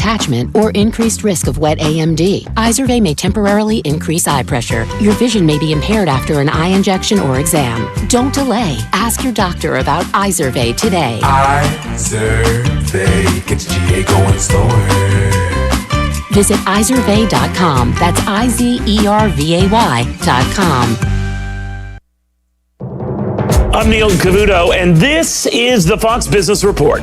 detachment, or increased risk of wet AMD. Izervay may temporarily increase eye pressure. Your vision may be impaired after an eye injection or exam. Don't delay. Ask your doctor about Izervay today. Izervay gets GA going slower. Visit Izervay.com. That's IZERVAY.com. I'm Neil Cavuto, and this is the Fox Business Report.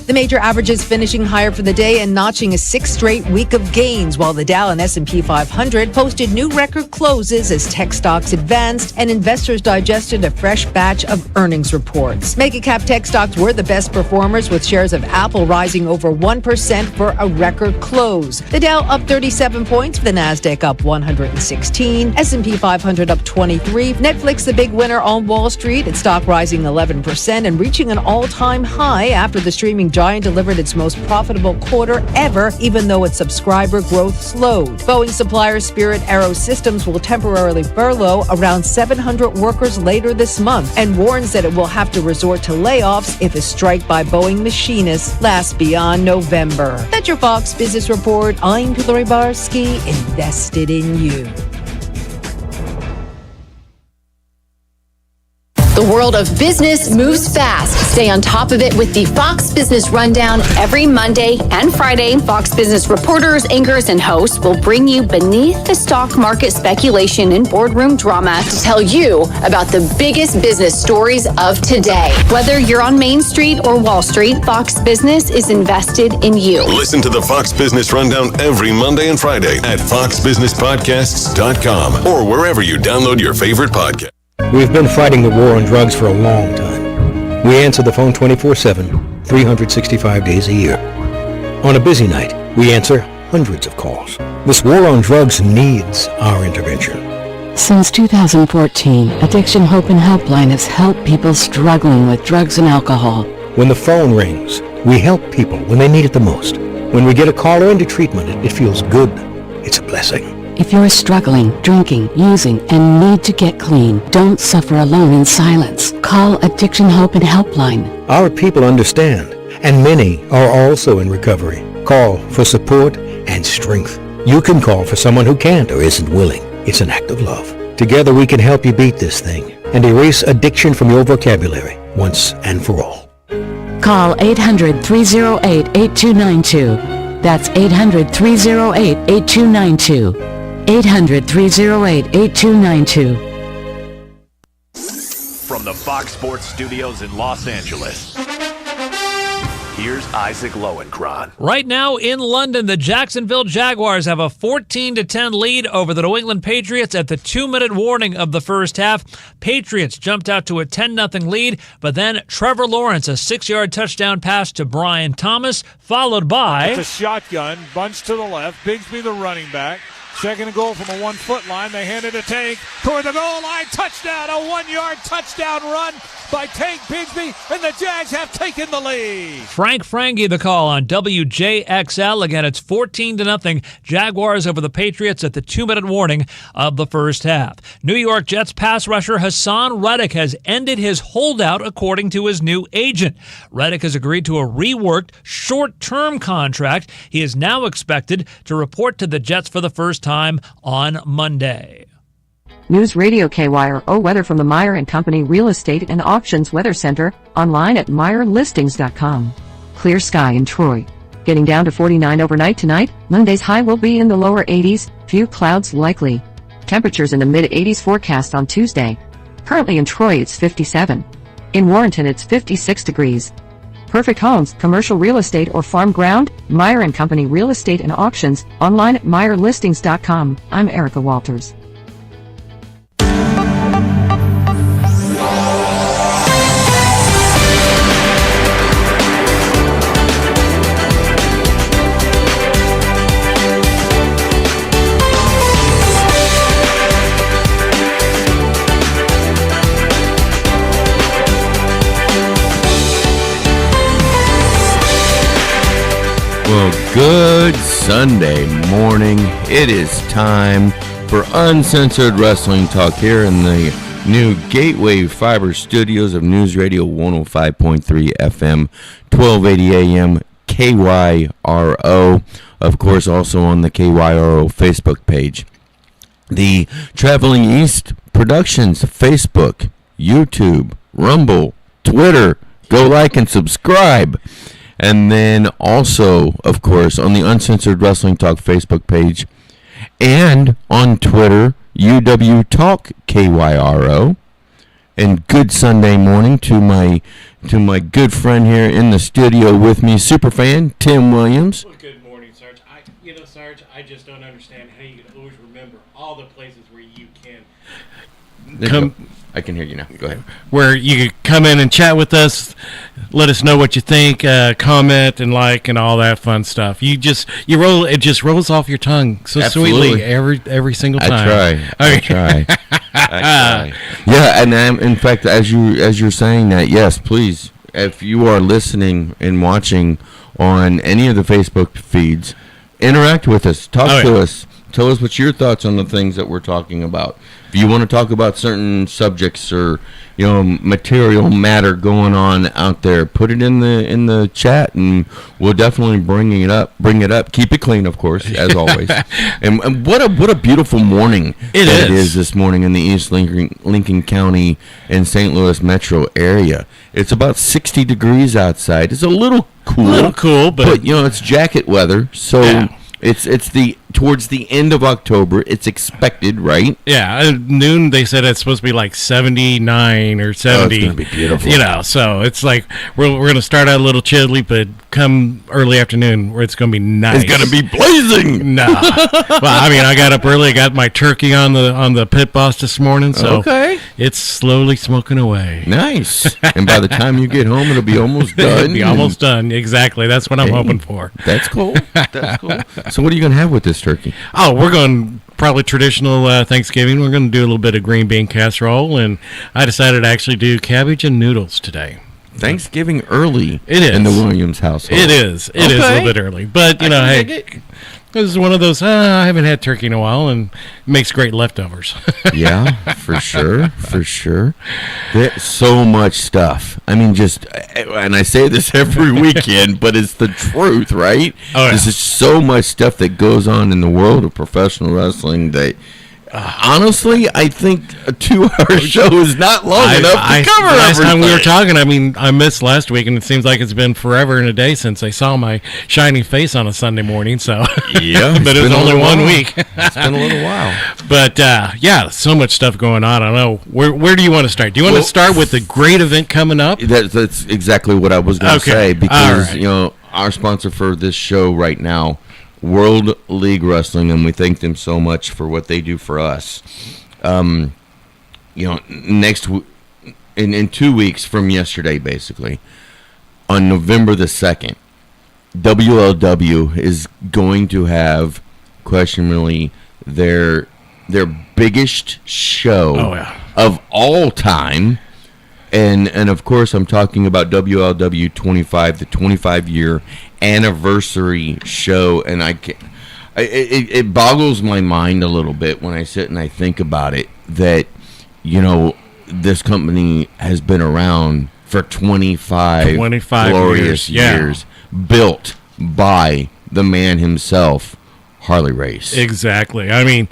The major averages finishing higher for the day and notching a sixth straight week of gains, while the Dow and S&P 500 posted new record closes as tech stocks advanced and investors digested a fresh batch of earnings reports. Mega-cap tech stocks were the best performers, with shares of Apple rising over 1% for a record close. The Dow up 37 points, the Nasdaq up 116, S&P 500 up 23. Netflix, the big winner on Wall Street, its stock rising 11% and reaching an all-time high after the streaming giant delivered its most profitable quarter ever, even though its subscriber growth slowed. Boeing supplier Spirit AeroSystems will temporarily furlough around 700 workers later this month and warns that it will have to resort to layoffs if a strike by Boeing machinists lasts beyond November. That's your Fox Business Report. I'm Hillary Barsky, invested in you. The world of business moves fast. Stay on top of it with the Fox Business Rundown every Monday and Friday. Fox Business reporters, anchors, and hosts will bring you beneath the stock market speculation and boardroom drama to tell you about the biggest business stories of today. Whether you're on Main Street or Wall Street, Fox Business is invested in you. Listen to the Fox Business Rundown every Monday and Friday at foxbusinesspodcasts.com or wherever you download your favorite podcast. We've been fighting the war on drugs for a long time. We answer the phone 24/7, 365 days a year. On a busy night, we answer hundreds of calls. This war on drugs needs our intervention. Since 2014, Addiction Hope and Helpline has helped people struggling with drugs and alcohol. When the phone rings, we help people when they need it the most. When we get a caller into treatment, it feels good. It's a blessing. If you're struggling, drinking, using, and need to get clean, don't suffer alone in silence. Call Addiction Hope and Helpline. Our people understand, and many are also in recovery. Call for support and strength. You can call for someone who can't or isn't willing. It's an act of love. Together we can help you beat this thing and erase addiction from your vocabulary once and for all. Call 800-308-8292. That's 800-308-8292. 800-308-8292. From the Fox Sports Studios in Los Angeles, here's Isaac Lowenkron. Right now in London, the Jacksonville Jaguars have a 14-10 lead over the New England Patriots at the 2-minute warning of the first half. Patriots jumped out to a 10-0 lead, but then Trevor Lawrence, a 6-yard touchdown pass to Brian Thomas, followed by... It's a shotgun, bunch to the left, Bigsby the running back. Second and goal from a 1-foot line. They hand it to Tank toward the goal line. Touchdown, a 1-yard touchdown run by Tank Bigsby, and the Jags have taken the lead. Frank Frangie the call on WJXL. Again, it's 14-0 Jaguars over the Patriots at the 2-minute warning of the first half. New York Jets pass rusher Hassan Reddick has ended his holdout according to his new agent. Reddick has agreed to a reworked short-term contract. He is now expected to report to the Jets for the first time on Monday. News Radio KYRO weather from the Meyer & Company Real Estate and Auctions Weather Center, online at MeyerListings.com. Clear sky in Troy. Getting down to 49 overnight tonight. Monday's high will be in the lower 80s, few clouds likely. Temperatures in the mid-80s forecast on Tuesday. Currently in Troy it's 57. In Warrenton it's 56 degrees. Perfect homes, commercial real estate or farm ground, Meyer & Company Real Estate and Auctions, online at MeyerListings.com. I'm Erica Walters. Well, good Sunday morning. It is time for Uncensored Wrestling Talk here in the new Gateway Fiber Studios of News Radio 105.3 FM, 1280 AM, KYRO. Of course, also on the KYRO Facebook page. The Traveling East Productions Facebook, YouTube, Rumble, Twitter. Go like and subscribe. And then also, of course, on the Uncensored Wrestling Talk Facebook page and on Twitter, UW Talk KYRO. And good Sunday morning to my good friend here in the studio with me, superfan Tim Williams. Well, good morning, Sarge. Sarge, I just don't understand how you can always remember all the places where you can come. I can hear you now. Go ahead. Where you can come in and chat with us, let us know what you think, comment and like and all that fun stuff. It just rolls off your tongue so Absolutely. sweetly every single time. I try. Yeah, and in fact, as you're saying that, yes, please, if you are listening and watching on any of the Facebook feeds, interact with us, talk to us. Tell us what's your thoughts on the things that we're talking about. If you want to talk about certain subjects or material matter going on out there, put it in the chat, and we'll definitely bring it up. Keep it clean, of course, as always. And what a beautiful morning it is this morning in the East Lincoln County and St. Louis metro area. It's about 60 degrees outside. It's a little cool, but it's jacket weather, so. Yeah. It's towards the end of October. It's expected, right? Yeah, at noon they said it's supposed to be like 79 or 70. Oh, it's going to be beautiful. So it's like we're going to start out a little chilly, but come early afternoon where it's going to be nice. It's going to be blazing. No. Well, I got up early. I got my turkey on the pit boss this morning, so it's slowly smoking away. Nice. And by the time you get home, it'll be almost done. It'll be almost done. Exactly. That's what I'm hoping for. That's cool. That's cool. So what are you going to have with this turkey? Oh, we're going probably traditional Thanksgiving. We're going to do a little bit of green bean casserole, and I decided to actually do cabbage and noodles today. Thanksgiving early it is. In the Williams household. It is. It is a little bit early. But, hey, this is one of those, I haven't had turkey in a while, and it makes great leftovers. Yeah, for sure. For sure. There's so much stuff. I mean, and I say this every weekend, but it's the truth, right? Oh, yeah. There's just so much stuff that goes on in the world of professional wrestling that, honestly, I think a 2-hour show is not long enough to cover everything. Last time we were talking, I missed last week, and it seems like it's been forever and a day since I saw my shiny face on a Sunday morning. So yeah, but it was only 1 week. It's been a little while. But so much stuff going on. I don't know where do you want to start? Do you want to start with the great event coming up? That's exactly what I was going to say, because our sponsor for this show right now, World League Wrestling, and we thank them so much for what they do for us. Next in 2 weeks from yesterday, basically, on November the 2nd, WLW is going to have, questionably, their biggest show of all time. And of course, I'm talking about WLW 25, the 25-year anniversary show, and it boggles my mind a little bit when I sit and I think about it, that this company has been around for 25 glorious years, built by the man himself, Harley Race. Exactly. I mean,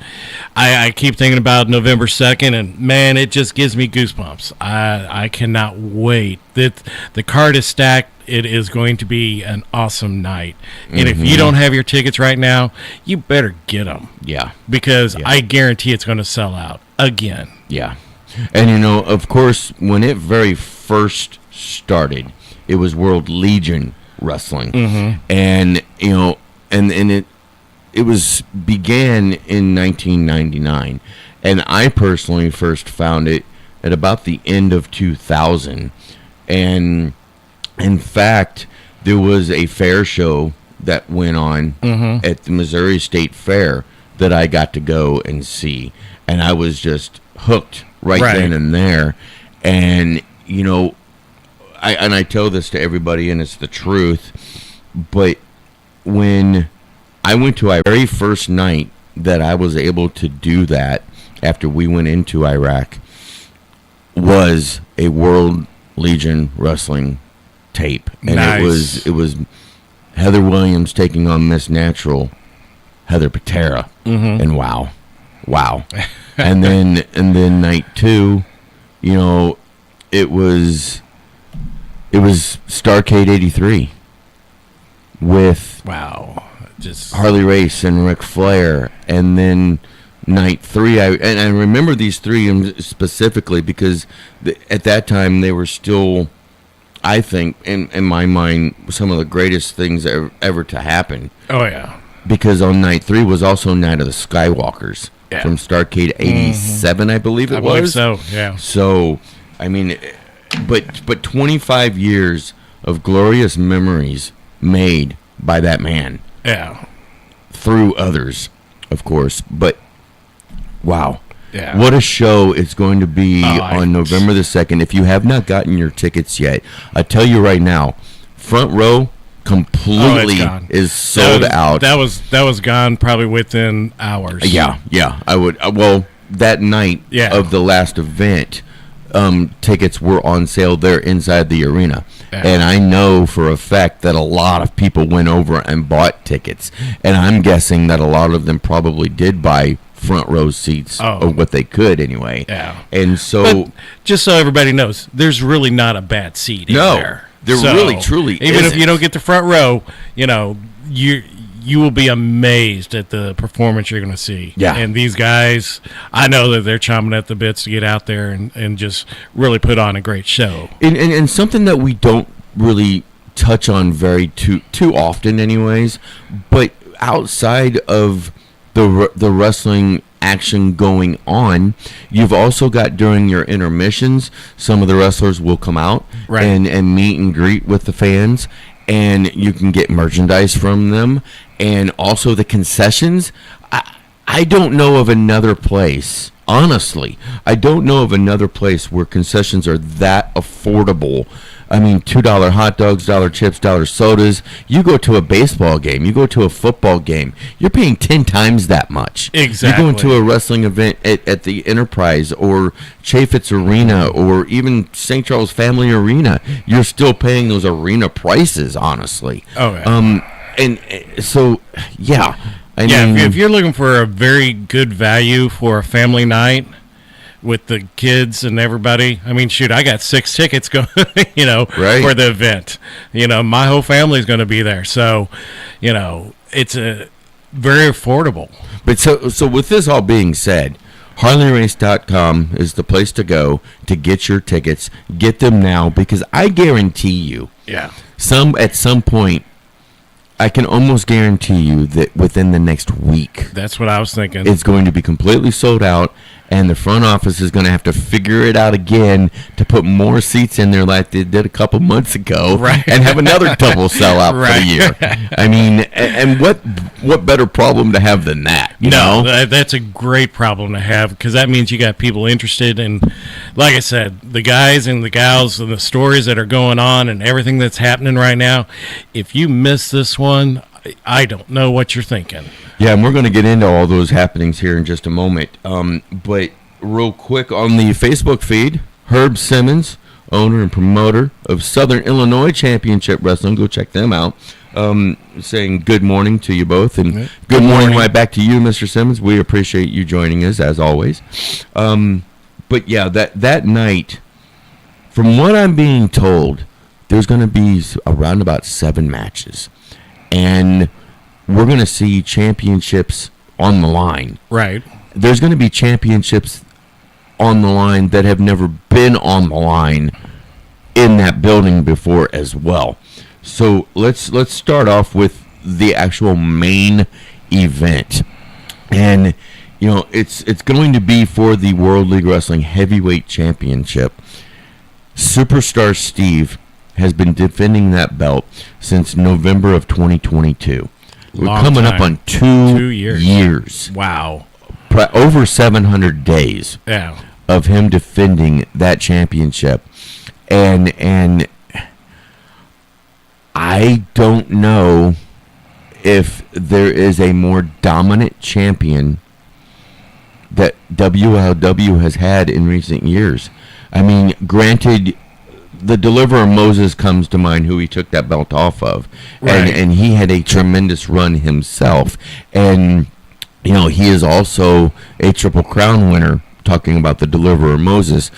I keep thinking about November 2nd, and man, it just gives me goosebumps. I cannot wait. The card is stacked. It is going to be an awesome night. And if you don't have your tickets right now, you better get them. Yeah. Because I guarantee it's going to sell out again. Yeah. And, of course, when it very first started, it was World Legion Wrestling. And, and it was began in 1999. And I personally first found it at about the end of 2000. And in fact, there was a fair show that went on at the Missouri State Fair that I got to go and see. And I was just hooked right then and there. And, I tell this to everybody, and it's the truth, but when I went to our very first night that I was able to do that after we went into Iraq was a World Legion Wrestling tape, and it was Heather Williams taking on Miss Natural, Heather Patera, and wow. and then night 2, it was Starrcade 83 with just Harley Race and Ric Flair, and then night 3, I remember these 3 specifically because at that time they were still, I think, in my mind, some of the greatest things ever to happen. Oh yeah, because on night 3 was also Night of the Skywalkers from Starrcade 87, I believe it was. I believe so. Yeah. So I mean, but 25 years of glorious memories made by that man. Yeah. Through others, of course, but wow. Yeah. What a show it's going to be on November the 2nd. If you have not gotten your tickets yet, I tell you right now, front row completely is sold out. That was gone probably within hours. Yeah. I would. Well, that night of the last event, tickets were on sale there inside the arena. Yeah. And I know for a fact that a lot of people went over and bought tickets. And I'm guessing that a lot of them probably did buy front row seats, or what they could anyway. Yeah. And so, but just so everybody knows, there's really not a bad seat in there. There really truly even isn't. if you don't get the front row, you will be amazed at the performance you're going to see. Yeah. And these guys, I know that they're chomping at the bits to get out there and just really put on a great show. And something that we don't really touch on very too often anyways, but outside of the wrestling action going on, you've also got during your intermissions, some of the wrestlers will come out and meet and greet with the fans, and you can get merchandise from them, and also the concessions. I don't know of another place, honestly, I don't know of another place where concessions are that affordable. I mean, $2 hot dogs, $1 chips, $1 sodas. You go to a baseball game, you go to a football game, you're paying 10 times that much. Exactly. You're going to a wrestling event at the Enterprise or Chaffetz Arena or even St. Charles Family Arena. You're still paying those arena prices, honestly. Oh, yeah. And so, yeah. I mean, if you're looking for a very good value for a family night with the kids and everybody, I mean, shoot, I got 6 tickets going, for the event. My whole family's going to be there. So, it's a very affordable. But so with this all being said, HarleyRace.com is the place to go to get your tickets. Get them now, because I guarantee you, at some point, I can almost guarantee you that within the next week, that's what I was thinking, it's going to be completely sold out, and the front office is going to have to figure it out again to put more seats in there like they did a couple months ago, and have another double sellout for the year. I mean, and what better problem to have than that? You know? That's a great problem to have, because that means you got people interested in, like I said, the guys and the gals and the stories that are going on and everything that's happening right now. If you miss this one, I don't know what you're thinking. Yeah, and we're going to get into all those happenings here in just a moment. But real quick, on the Facebook feed, Herb Simmons, owner and promoter of Southern Illinois Championship Wrestling, go check them out, saying good morning to you both. And good morning right back to you, Mr. Simmons. We appreciate you joining us, as always. But yeah, that night, from what I'm being told, there's going to be around about 7 matches. And we're going to see championships on the line. Right. There's going to be championships on the line that have never been on the line in that building before as well. So let's start off with the actual main event. And it's going to be for the World League Wrestling Heavyweight Championship. Superstar Steve has been defending that belt since November of 2022. We're coming up on 2 years. Wow. Over 700 days of him defending that championship. And I don't know if there is a more dominant champion that WLW has had in recent years. I mean, granted, the Deliverer Moses comes to mind, who he took that belt off of, Right. and he had a tremendous run himself, and he is also a Triple Crown winner. Talking about the Deliverer Moses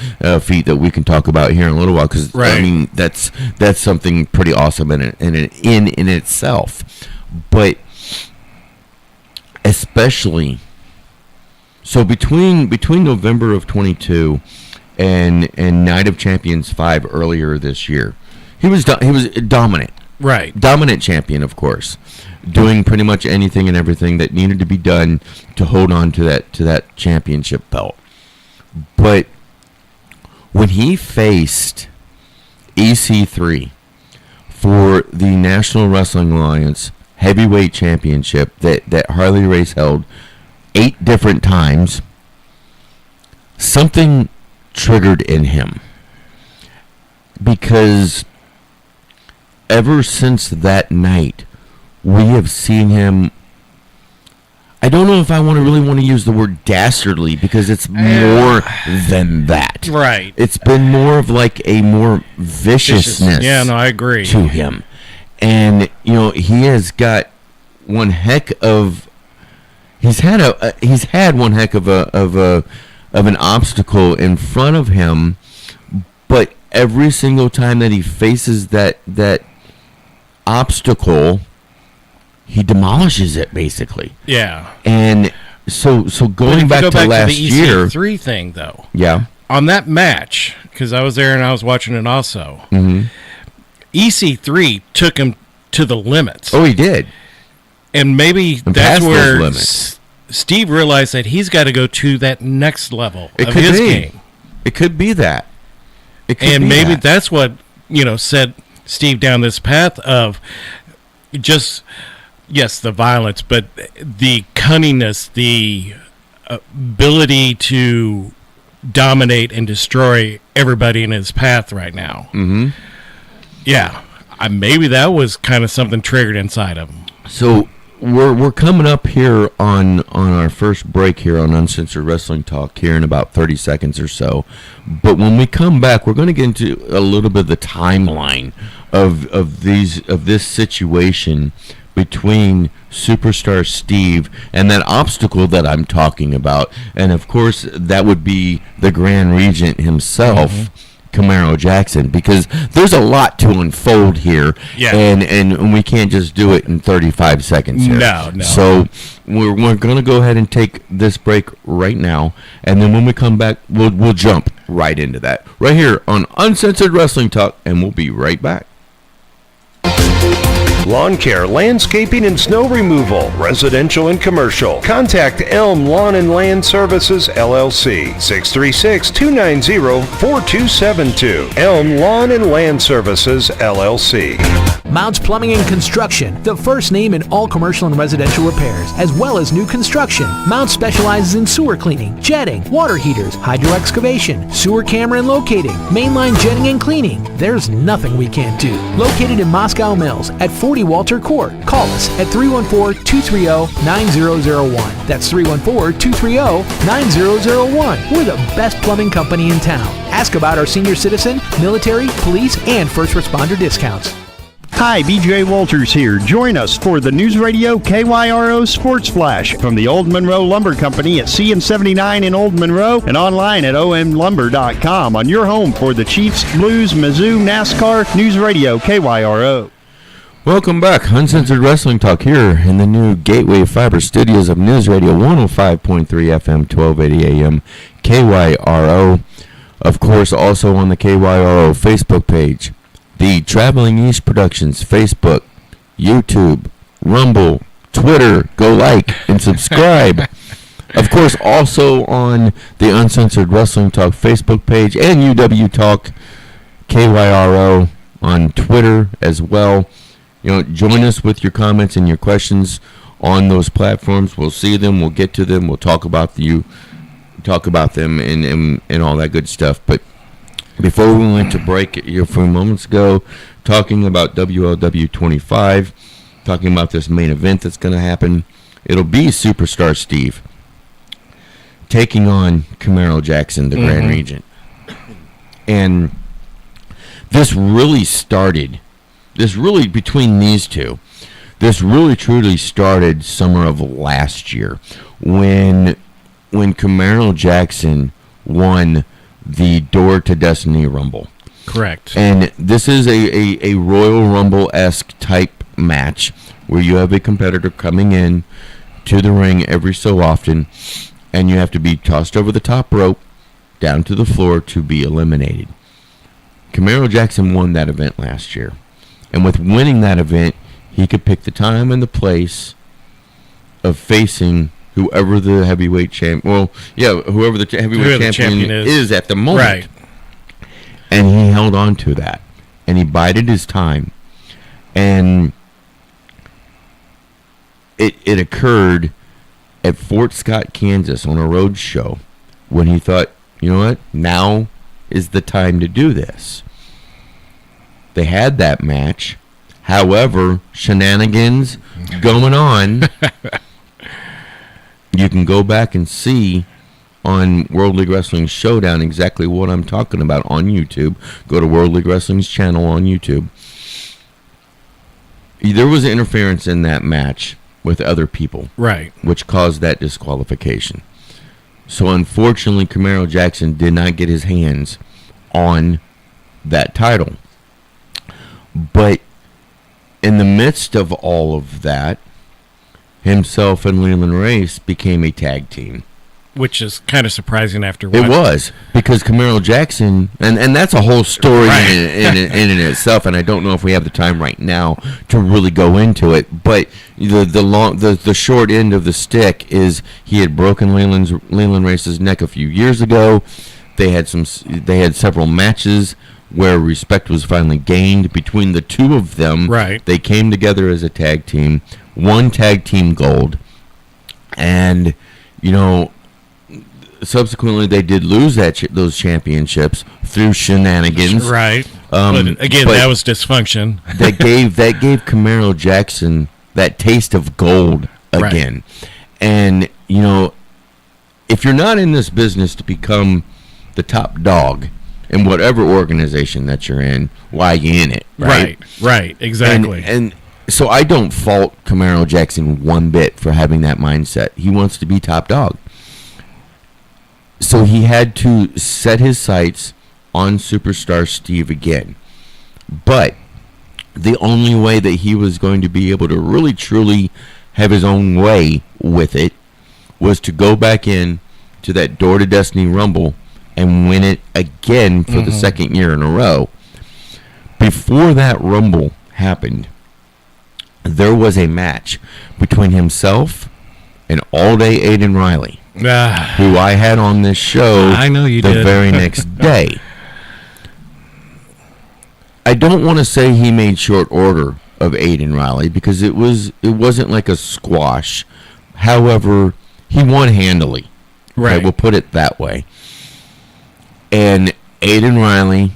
feat that we can talk about here in a little while, because I mean that's something pretty awesome in itself, but especially so between November of 22 and Night of Champions 5 earlier this year, he was dominant, dominant champion, of course, doing pretty much anything and everything that needed to be done to hold on to that championship belt. But when he faced EC3 for the National Wrestling Alliance Heavyweight Championship that Harley Race held 8 different times, something triggered in him. Because ever since that night, we have seen him. I don't know if I really want to use the word dastardly, because it's more than that. Right. It's been more of like a more viciousness. Yeah, no, I agree. To him. And, he has got one heck of... He's had one heck of an obstacle in front of him, but every single time that he faces that obstacle, he demolishes it, basically. Yeah. And so going back to last year, the EC3 thing, though. Yeah. On that match, because I was there and I was watching it also. Mm-hmm. EC3 took him to the limits. Oh, he did. And maybe that's where Steve realized that he's got to go to that next level of his game. It could be that. And maybe that's what, set Steve down this path of just... Yes, the violence, but the cunningness, the ability to dominate and destroy everybody in his path right now. Mm-hmm. Yeah, maybe that was kind of something triggered inside of him. So we're coming up here on our first break here on Uncensored Wrestling Talk here in about 30 seconds or so. But when we come back, we're going to get into a little bit of the timeline of this situation between Superstar Steve and that obstacle that I'm talking about. And of course, that would be the Grand Regent himself, Camaro Jackson, because there's a lot to unfold here. Yeah. And we can't just do it in 35 seconds here. No. So we're going to go ahead and take this break right now. And then when we come back, we'll jump right into that. Right here on Uncensored Wrestling Talk. And we'll be right back. Lawncare, landscaping and snow removal, residential and commercial. Contact Elm Lawn and Land Services, LLC, 636-290-4272. Elm Lawn and Land Services, LLC. Mounts Plumbing and Construction, the first name in all commercial and residential repairs, as well as new construction. Mounts specializes in sewer cleaning, jetting, water heaters, hydro excavation, sewer camera and locating, mainline jetting and cleaning. There's nothing we can't do. Located in Moscow Mills at 40 Walter Court. Call us at 314-230-9001. That's 314-230-9001. We're the best plumbing company in town. Ask about our senior citizen, military, police, and first responder discounts. Hi, BJ Walters here. Join us for the News Radio KYRO Sports Flash from the Old Monroe Lumber Company at CN79 in Old Monroe and online at omlumber.com on your home for the Chiefs, Blues, Mizzou, NASCAR, News Radio KYRO. Welcome back. Uncensored Wrestling Talk here in the new Gateway Fiber Studios of News Radio 105.3 FM, 1280 AM, KYRO. Of course, also on the KYRO Facebook page. The Traveling East Productions Facebook, YouTube, Rumble, Twitter. Go like and subscribe. Of course, also on the Uncensored Wrestling Talk Facebook page and UW Talk KYRO on Twitter as well. Join us with your comments and your questions on those platforms. We'll see them. We'll get to them. We'll talk about them and all that good stuff. But before we went to break a few moments ago, talking about WLW 25, talking about this main event that's going to happen, it'll be Superstar Steve taking on Camaro Jackson, the Grand Regent. And this really between these two, this really truly started summer of last year when Camaro Jackson won the Door to Destiny Rumble. Correct. And this is a Royal Rumble-esque type match where you have a competitor coming in to the ring every so often, and you have to be tossed over the top rope down to the floor to be eliminated. Camaro Jackson won that event last year. And with winning that event, he could pick the time and the place of facing whoever the heavyweight champion, whoever the heavyweight champion is at the moment. Right. And he held on to that. And he bided his time. And it occurred at Fort Scott, Kansas on a road show when he thought, you know what, now is the time to do this. They had that match. However, shenanigans going on. You can go back and see on World League Wrestling Showdown exactly what I'm talking about on YouTube. Go to World League Wrestling's channel on YouTube. There was interference in that match with other people. Right. Which caused that disqualification. So unfortunately, Camaro Jackson did not get his hands on that title. But in the midst of all of that, himself and Leland Race became a tag team. Which is kind of surprising after It was, because Camaro Jackson, and that's a whole story in itself, and I don't know if we have the time right now to really go into it, but the short end of the stick is he had broken Leland Race's neck a few years ago. They had several matches where respect was finally gained between the two of them. Right. They came together as a tag team, won tag team gold, and subsequently they did lose those championships through shenanigans. Right. But that was dysfunction. that gave Camaro Jackson that taste of gold again. Right. And if you're not in this business to become the top dog in whatever organization that you're in, why you in it? Right, exactly. And so I don't fault Camaro Jackson one bit for having that mindset. He wants to be top dog. So he had to set his sights on Superstar Steve again. But the only way that he was going to be able to really truly have his own way with it was to go back in to that Door to Destiny Rumble and win it again for the second year in a row. Before that Rumble happened, there was a match between himself and All Day Aiden Riley, who I had on this show the very next day. I don't want to say he made short order of Aiden Riley because it wasn't like a squash. However, he won handily. Right. Okay, we'll put it that way. And Aiden Riley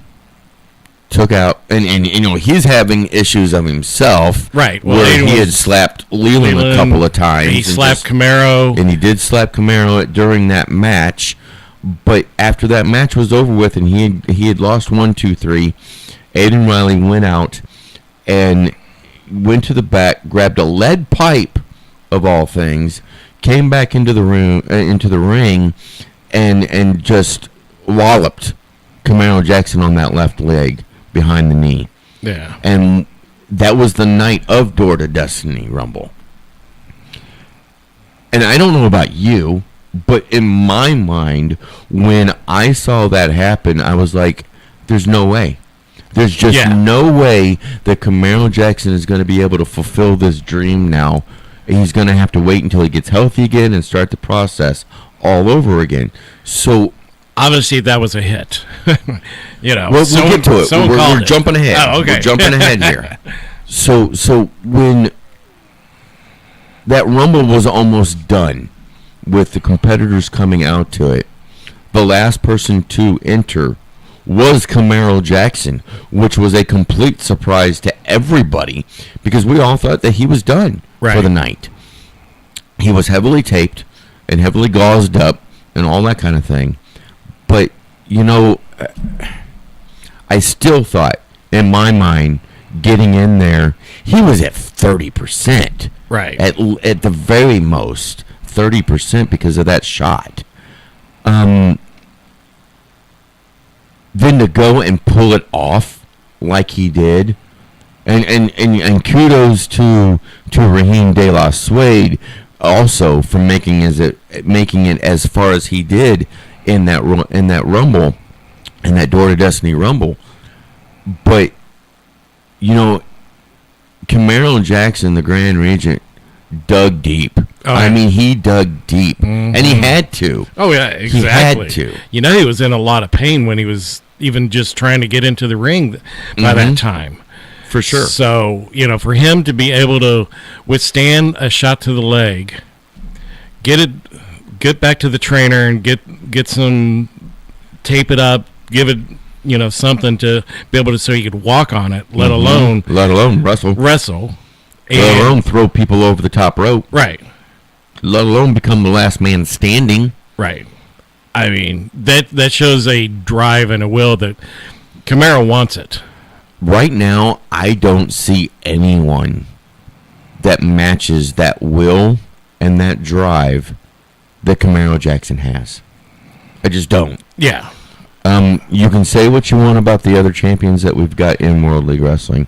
took out, and he's having issues of himself. Right. Well, where he had slapped Leland a couple of times. He slapped Camaro. And he did slap Camaro during that match. But after that match was over with and he had lost 1, 2, 3, Aiden Riley went out and went to the back, grabbed a lead pipe of all things, came back into the ring, and just walloped Camaro Jackson on that left leg behind the knee. Yeah. And that was the night of Door to Destiny Rumble. And I don't know about you, but in my mind, when I saw that happen, I was like, there's no way. There's just no way that Camaro Jackson is going to be able to fulfill this dream now. He's going to have to wait until he gets healthy again and start the process all over again. So obviously that was a hit. We'll get to it. We're jumping ahead. Oh, okay. We're jumping ahead here. So when that Rumble was almost done with the competitors coming out to it, the last person to enter was Camaro Jackson, which was a complete surprise to everybody because we all thought that he was done for the night. He was heavily taped and heavily gauzed up and all that kind of thing. But, I I still thought, in my mind, getting in there, he was at 30%. Right. At the very most, 30% because of that shot. Then to go and pull it off like he did, and kudos to Raheem De La Suede also for making it as far as he did in that Rumble, in that Door to Destiny Rumble. But Camaro Jackson, the Grand Regent, dug deep. I mean, he dug deep, and he had to. Oh yeah, exactly. He had to. He was in a lot of pain when he was even just trying to get into the ring by that time. For sure. So, for him to be able to withstand a shot to the leg, get back to the trainer and get some, tape it up, give it, something to be able to, so he could walk on it, let alone wrestle. Let alone throw people over the top rope. Right. Let alone become the last man standing. Right. I mean, that shows a drive and a will that Camaro wants it. Right now, I don't see anyone that matches that will and that drive that Camaro Jackson has. I just don't. Yeah. You can say what you want about the other champions that we've got in World League Wrestling,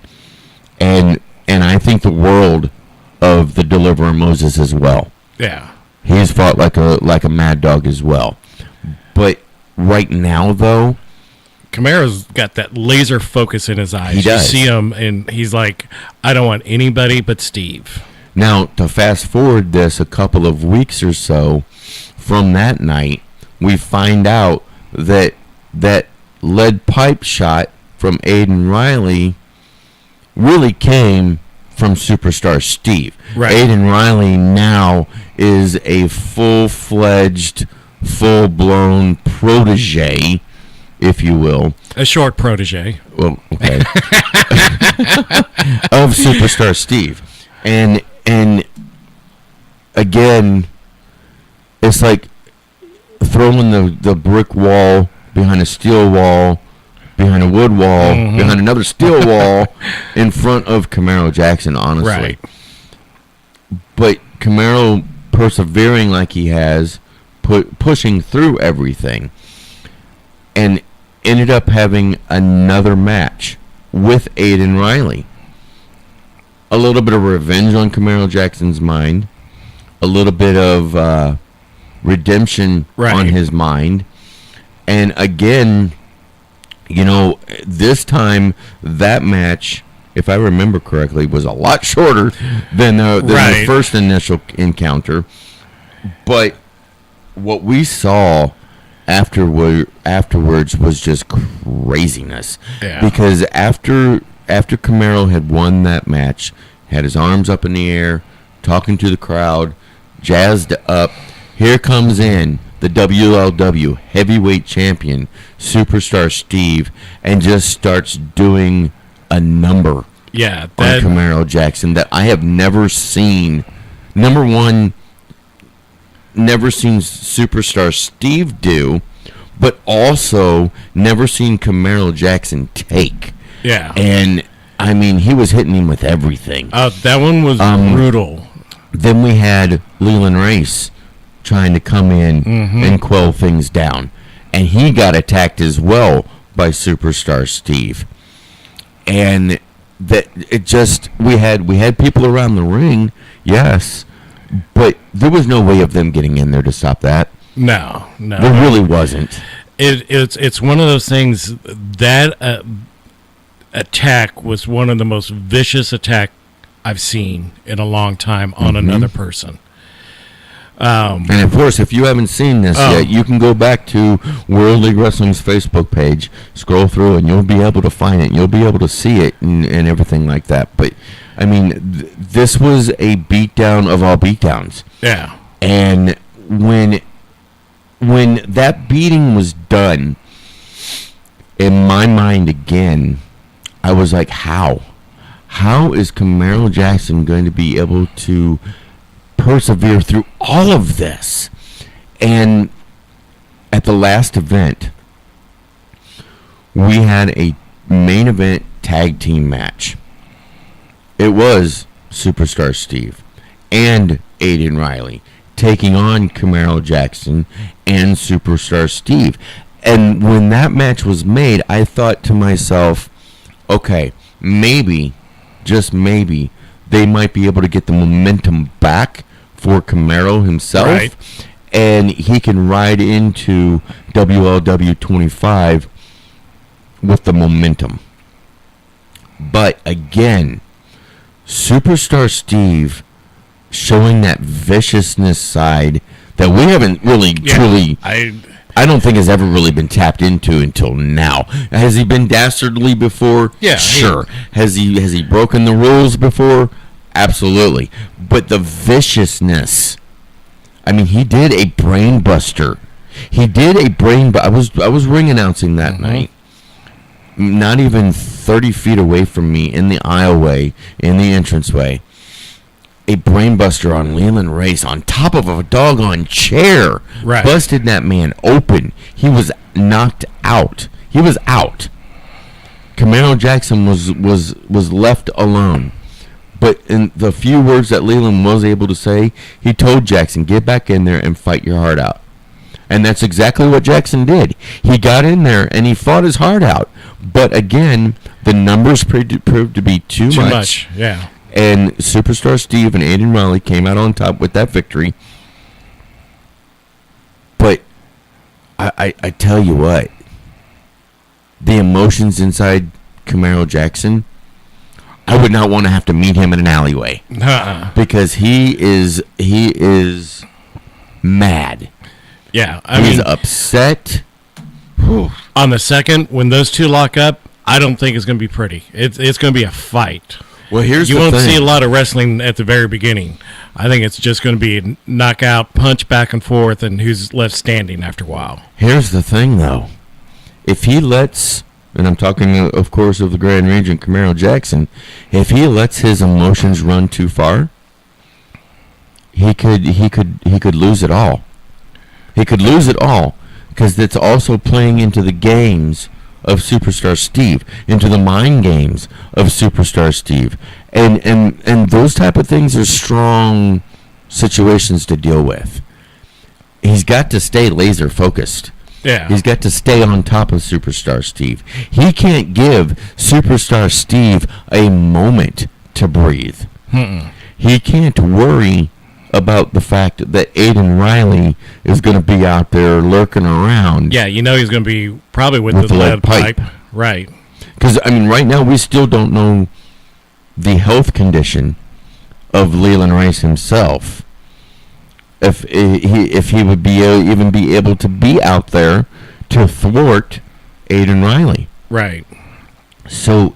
and I think the world of the Deliverer Moses as well. Yeah. He's fought like a mad dog as well. But right now, though, Camaro's got that laser focus in his eyes. He does. You see him, and he's like, I don't want anybody but Steve. Now, to fast forward this a couple of weeks or so from that night, we find out that lead pipe shot from Aiden Riley really came from Superstar Steve. Right. Aiden Riley now is a full-fledged, full-blown protege, if you will. A short protege. Well, okay. Of Superstar Steve. And again, it's like throwing the brick wall behind a steel wall, behind a wood wall, behind another steel wall, in front of Camaro Jackson, honestly. Right. But Camaro persevering like he has, pushing through everything, and ended up having another match with Aiden Riley. A little bit of revenge on Camaro Jackson's mind, a little bit of redemption on his mind, and again, this time that match, if I remember correctly, was a lot shorter than the first initial encounter. But what we saw afterwards was just craziness. Yeah. Because after Camaro had won that match, had his arms up in the air, talking to the crowd, jazzed up, here comes in the WLW heavyweight champion, Superstar Steve, and just starts doing a number on Camaro Jackson that I have never seen. Number one, never seen Superstar Steve do, but also never seen Camaro Jackson take. Yeah. And, I mean, he was hitting him with everything. That one was brutal. Then we had Leland Race trying to come in and quell things down. And he got attacked as well by Superstar Steve. And that it just, we had people around the ring, yes, but there was no way of them getting in there to stop that. No. There really wasn't. It's one of those things that attack was one of the most vicious attack I've seen in a long time on another person. And of course, if you haven't seen this yet, you can go back to World League Wrestling's Facebook page, scroll through, and you'll be able to find it. You'll be able to see it and everything like that. But I mean, this was a beatdown of all beatdowns. Yeah. And when that beating was done, in my mind again, I was like, how? How is Camaro Jackson going to be able to persevere through all of this? And at the last event, we had a main event tag team match. It was Superstar Steve and Aiden Riley taking on Camaro Jackson and Superstar Steve. And when that match was made, I thought to myself, okay, maybe, just maybe, they might be able to get the momentum back for Camaro himself. Right. And he can ride into WLW 25 with the momentum. But again, Superstar Steve showing that viciousness side that we haven't really truly, I don't think has ever really been tapped into until now. Has he been dastardly before? Yeah, sure. Has he broken the rules before? Absolutely. But the viciousness, I mean, he did a brain buster. I was ring announcing that night. Not even 30 feet away from me in the aisleway, in the entranceway. A brainbuster on Leland Race on top of a doggone chair. Right. Busted that man open. He was knocked out. He was out. Camaro Jackson was left alone. But in the few words that Leland was able to say, he told Jackson, get back in there and fight your heart out. And that's exactly what Jackson did. He got in there and he fought his heart out. But again, the numbers proved to be too much. Yeah. And Superstar Steve and Aiden Riley came out on top with that victory. But I tell you what, the emotions inside Camaro Jackson, I would not want to have to meet him in an alleyway. Because he is mad. Yeah. He's upset. On the second, when those two lock up, I don't think it's going to be pretty. It's going to be a fight. Well, you won't see a lot of wrestling at the very beginning. I think it's just going to be a knockout, punch back and forth, and who's left standing after a while. Here's the thing, though. If he lets, and I'm talking, of course, of the Grand Regent Camaro Jackson, if he lets his emotions run too far, he could lose it all. He could lose it all because it's also playing into the games of Superstar Steve, into the mind games of Superstar Steve. And those type of things are strong situations to deal with. He's got to stay laser focused. Yeah. He's got to stay on top of Superstar Steve. He can't give Superstar Steve a moment to breathe. He can't worry about the fact that Aiden Riley is going to be out there lurking around. Yeah, you know he's going to be probably with the lead pipe. Right. Because, I mean, right now we still don't know the health condition of Leland Rice himself. If he would be even be able to be out there to thwart Aiden Riley. Right. So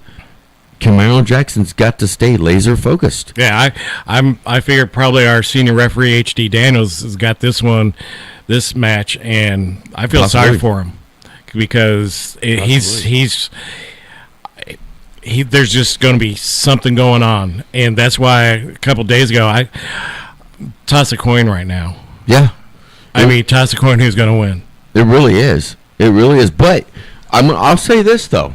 Camaro Jackson's got to stay laser focused. Yeah, I figure probably our senior referee H.D. Daniels has got this match, and I feel sorry for him because there's just going to be something going on, and that's why a couple days ago I toss a coin right now. Yeah, I mean toss a coin who's going to win. It really is. It really is. But I'll say this though,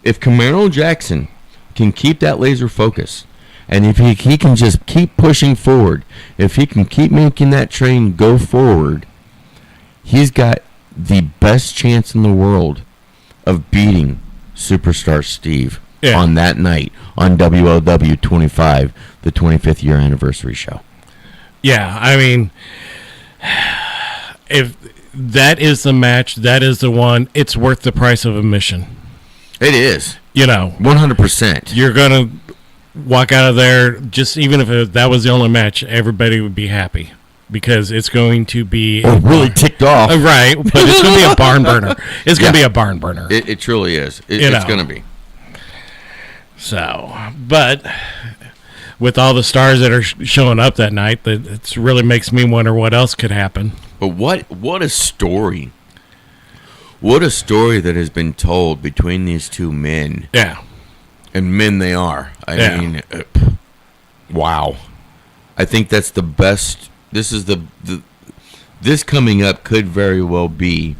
if Camaro Jackson can keep that laser focus, and if he can just keep pushing forward, if he can keep making that train go forward, he's got the best chance in the world of beating Superstar Steve on that night on WLW 25, the 25th year anniversary show. Yeah, I mean, if that is the match, that is the one, it's worth the price of admission. It is. 100%. You're going to walk out of there, just even if that was the only match, everybody would be happy because it's going to be really ticked off. Right, but it's going to be a barn burner. It's going to be a barn burner. It truly is. It's going to be. So, but with all the stars that are showing up that night, it really makes me wonder what else could happen. But what a story. What a story that has been told between these two men. Yeah. And men they are. I mean, wow. I think that's the best. This is this coming up could very well be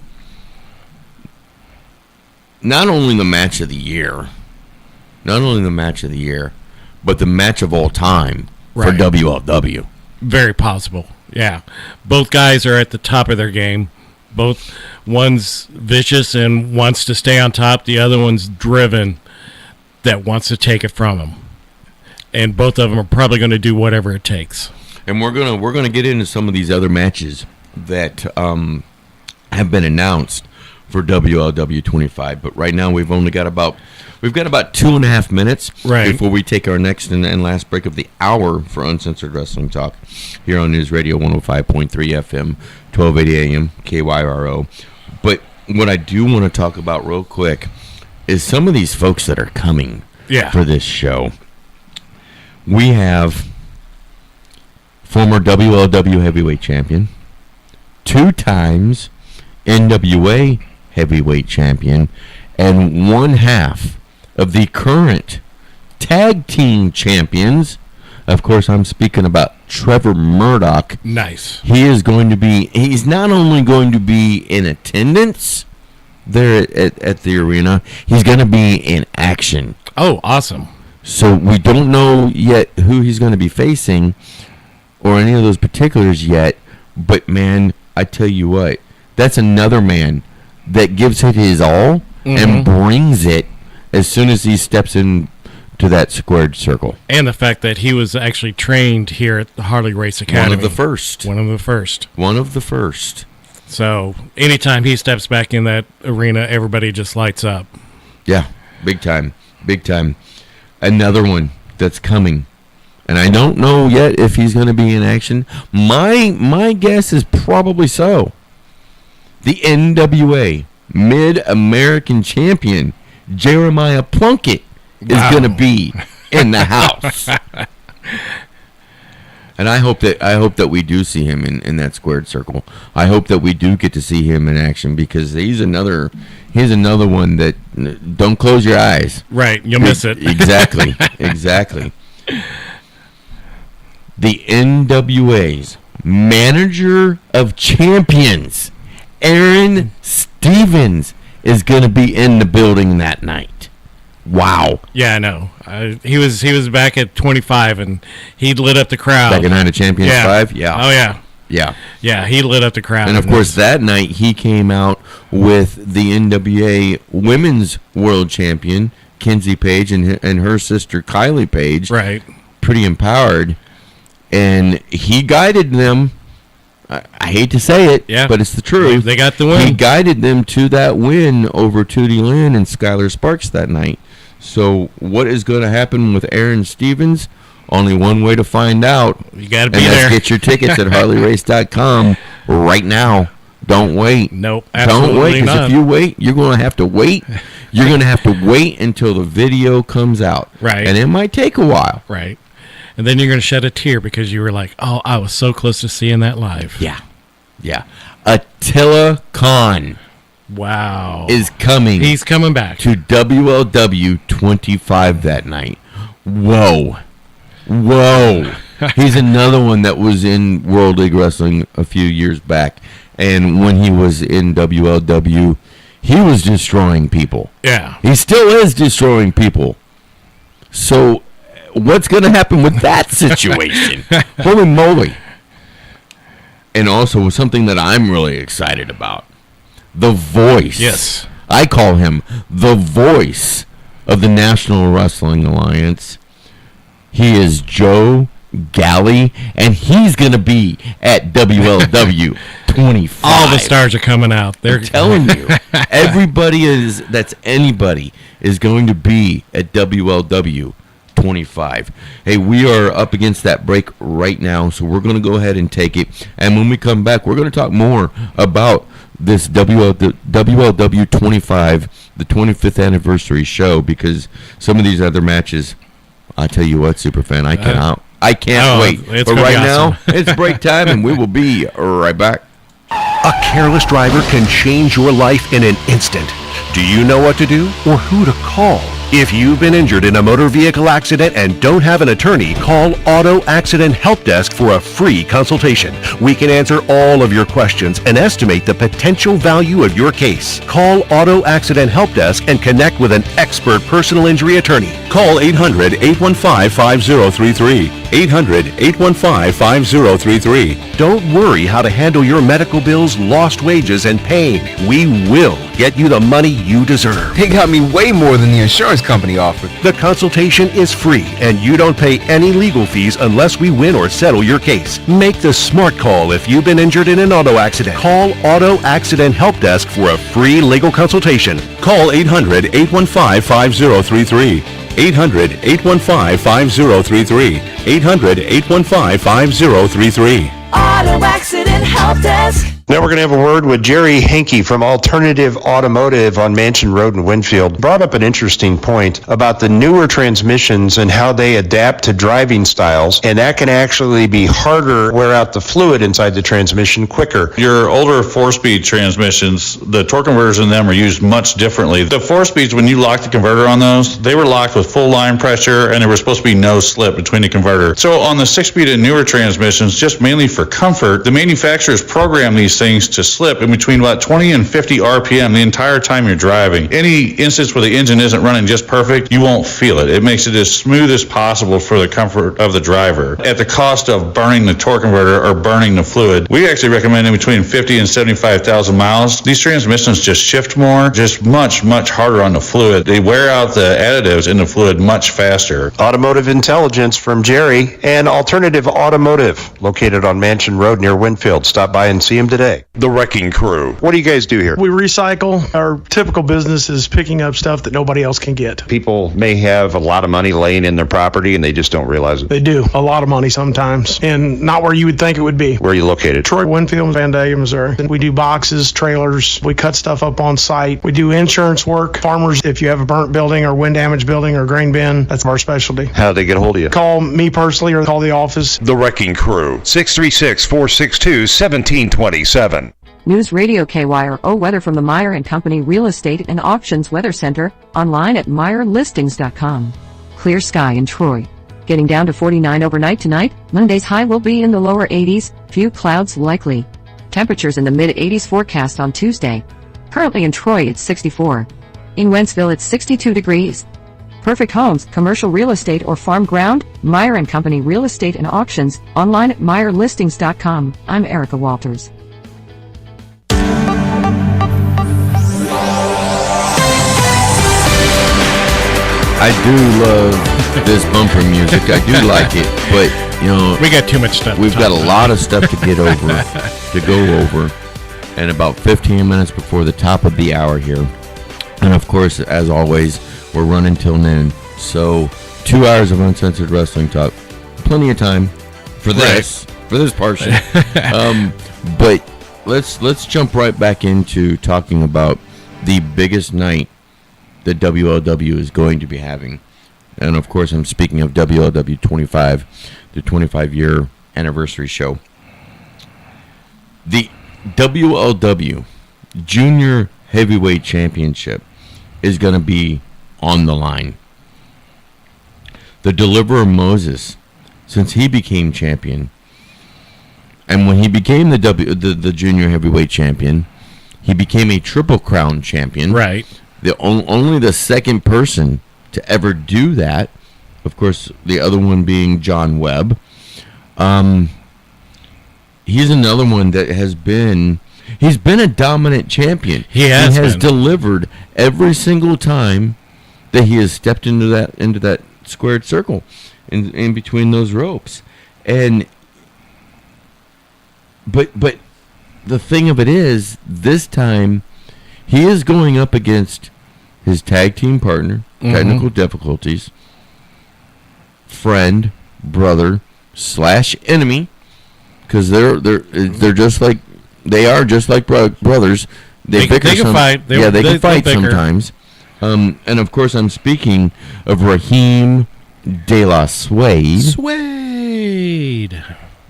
not only the match of the year, but the match of all time for WLW. Very possible. Yeah. Both guys are at the top of their game. Both, one's vicious and wants to stay on top. The other one's driven that wants to take it from him. And both of them are probably going to do whatever it takes. And we're gonna get into some of these other matches that have been announced for WLW 25. But right now we've got about 2.5 minutes before we take our next and last break of the hour for Uncensored Wrestling Talk here on News Radio 105.3 FM, 1280 AM, KYRO. But what I do want to talk about real quick is some of these folks that are coming for this show. We have former WLW heavyweight champion, 2 times NWA heavyweight champion, and 1/2 of the current tag team champions. Of course, I'm speaking about Trevor Murdoch. Nice. He's not only going to be in attendance there at the arena, he's going to be in action. Oh, awesome. So we don't know yet who he's going to be facing or any of those particulars yet, but man, I tell you what, that's another man that gives it his all and brings it as soon as he steps in to that squared circle. And the fact that he was actually trained here at the Harley Race Academy. One of the first. So anytime he steps back in that arena, everybody just lights up. Yeah, big time. Another one that's coming, and I don't know yet if he's going to be in action. My guess is probably so. The NWA Mid-American Champion Jeremiah Plunkett is going to be in the house. And I hope that we do see him in that squared circle. I hope that we do get to see him in action, because he's another one that, don't close your eyes. Right, you'll miss it. Exactly. The NWA's manager of champions, Aaron Stevens, is going to be in the building that night. Wow. Yeah, I know. He was back at 25, and he lit up the crowd. Back at Night of Champions 5? Yeah. Oh, yeah. Yeah. Yeah, he lit up the crowd. And, of course, that night he came out with the NWA Women's World Champion, Kenzie Page, and her sister, Kylie Page. Right. Pretty empowered. And he guided them. I hate to say it, but it's the truth. They got the win. He guided them to that win over Tootie Lynn and Skylar Sparks that night. So what is going to happen with Aaron Stevens? Only one way to find out. You got to be there. there. Get your tickets at HarleyRace.com right now. Don't wait. Nope, absolutely don't wait, not. because if you wait, you're going to have to wait. You're going to have to wait until the video comes out. Right. And it might take a while. Right. And then you're going to shed a tear because you were like, oh, I was so close to seeing that live. Yeah. Attila Khan. Wow. Is coming. He's coming back. To WLW 25 that night. Whoa. He's another one that was in World League Wrestling a few years back. And when he was in WLW, he was destroying people. Yeah. He still is destroying people. So what's going to happen with that situation? Holy moly. And also something that I'm really excited about. The voice. Yes. I call him the voice of the National Wrestling Alliance. He is Joe Galley, and he's going to be at WLW 25. All the stars are coming out. They're telling you. That's anybody is going to be at WLW 25. Hey, we are up against that break right now, so we're going to go ahead and take it. And when we come back, we're going to talk more about this WLW 25, the 25th anniversary show, because some of these other matches, I tell you what, Superfan, I can't wait. But right now, it's break time, and we will be right back. A careless driver can change your life in an instant. Do you know what to do or who to call? If you've been injured in a motor vehicle accident and don't have an attorney, call Auto Accident Help Desk for a free consultation. We can answer all of your questions and estimate the potential value of your case. Call Auto Accident Help Desk and connect with an expert personal injury attorney. Call 800-815-5033. 800-815-5033. Don't worry how to handle your medical bills, lost wages, and pain. We will get you the money you deserve. They got me way more than the insurance company offered. The consultation is free, and you don't pay any legal fees unless we win or settle your case. Make the smart call if you've been injured in an auto accident. Call Auto Accident Help Desk for a free legal consultation. Call 800-815-5033. 800-815-5033. 800-815-5033. Auto Accident Help Desk. Now we're going to have a word with Jerry Hankey from Alternative Automotive on Mansion Road in Winfield. Brought up an interesting point about the newer transmissions and how they adapt to driving styles, and that can actually be harder, wear out the fluid inside the transmission quicker. Your older 4-speed transmissions, the torque converters in them are used much differently. The 4-speeds, when you lock the converter on those, they were locked with full line pressure, and there was supposed to be no slip between the converter. So on the 6-speed and newer transmissions, just mainly for comfort, the manufacturers program these things to slip in between about 20 and 50 RPM the entire time you're driving. Any instance where the engine isn't running just perfect, you won't feel it. It makes it as smooth as possible for the comfort of the driver. At the cost of burning the torque converter or burning the fluid, we actually recommend in between 50 and 75,000 miles. These transmissions just shift more, just much, much harder on the fluid. They wear out the additives in the fluid much faster. Automotive intelligence from Jerry and Alternative Automotive, located on Mansion Road near Winfield. Stop by and see him today. The Wrecking Crew. What do you guys do here? We recycle. Our typical business is picking up stuff that nobody else can get. People may have a lot of money laying in their property and they just don't realize it. They do. A lot of money sometimes, and not where you would think it would be. Where are you located? Troy, Winfield, Vandalia, Missouri. And we do boxes, trailers. We cut stuff up on site. We do insurance work. Farmers, if you have a burnt building or wind damaged building or grain bin, that's our specialty. How do they get a hold of you? Call me personally or call the office. The Wrecking Crew. 636-462-1727. News Radio KYRO weather from the Meyer and Company Real Estate and Auctions Weather Center, online at MeyerListings.com. Clear sky in Troy. Getting down to 49 overnight tonight. Monday's high will be in the lower 80s, few clouds likely. Temperatures in the mid-80s forecast on Tuesday. Currently in Troy it's 64. In Wentzville it's 62 degrees. Perfect homes, commercial real estate or farm ground, Meyer and Company Real Estate and Auctions, online at MeyerListings.com. I'm Erica Walters. I do love this bumper music. I do like it, but you know, we got too much stuff. We've got a lot of stuff to get over, to go over, and about 15 minutes before the top of the hour here. And of course, as always, we're running till noon. So 2 hours of uncensored wrestling talk, plenty of time for this, portion. But let's jump right back into talking about the biggest night that WLW is going to be having. And of course, I'm speaking of WLW 25, the 25-year anniversary show. The WLW Junior Heavyweight Championship is going to be on the line. The Deliverer Moses, since he became champion, and when he became the Junior Heavyweight Champion, he became a Triple Crown Champion. Right. Only the second person to ever do that, of course, the other one being John Webb. He's another one that he's been a dominant champion. He has delivered every single time that he has stepped into that squared circle in between those ropes. But the thing of it is, this time he is going up against his tag team partner, Technical Difficulties, friend, brother / enemy, because they're just like brothers. They can fight. They can fight sometimes. And of course, I'm speaking of Raheem De La Suede.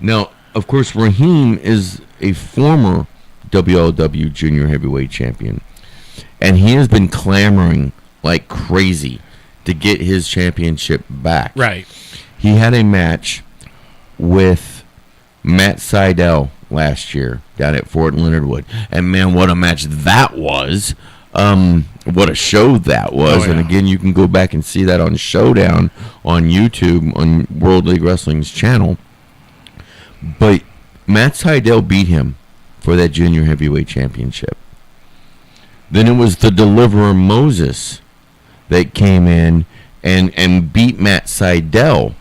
Now, of course, Raheem is a former WLW Junior Heavyweight Champion, and he has been clamoring like crazy to get his championship back. Right. He had a match with Matt Seidel last year down at Fort Leonard Wood. And, man, what a match that was. What a show that was. And, again, you can go back and see that on Showdown on YouTube on World League Wrestling's channel. But Matt Seidel beat him for that junior heavyweight championship. Then it was the Deliverer Moses that came in and beat Matt Seidel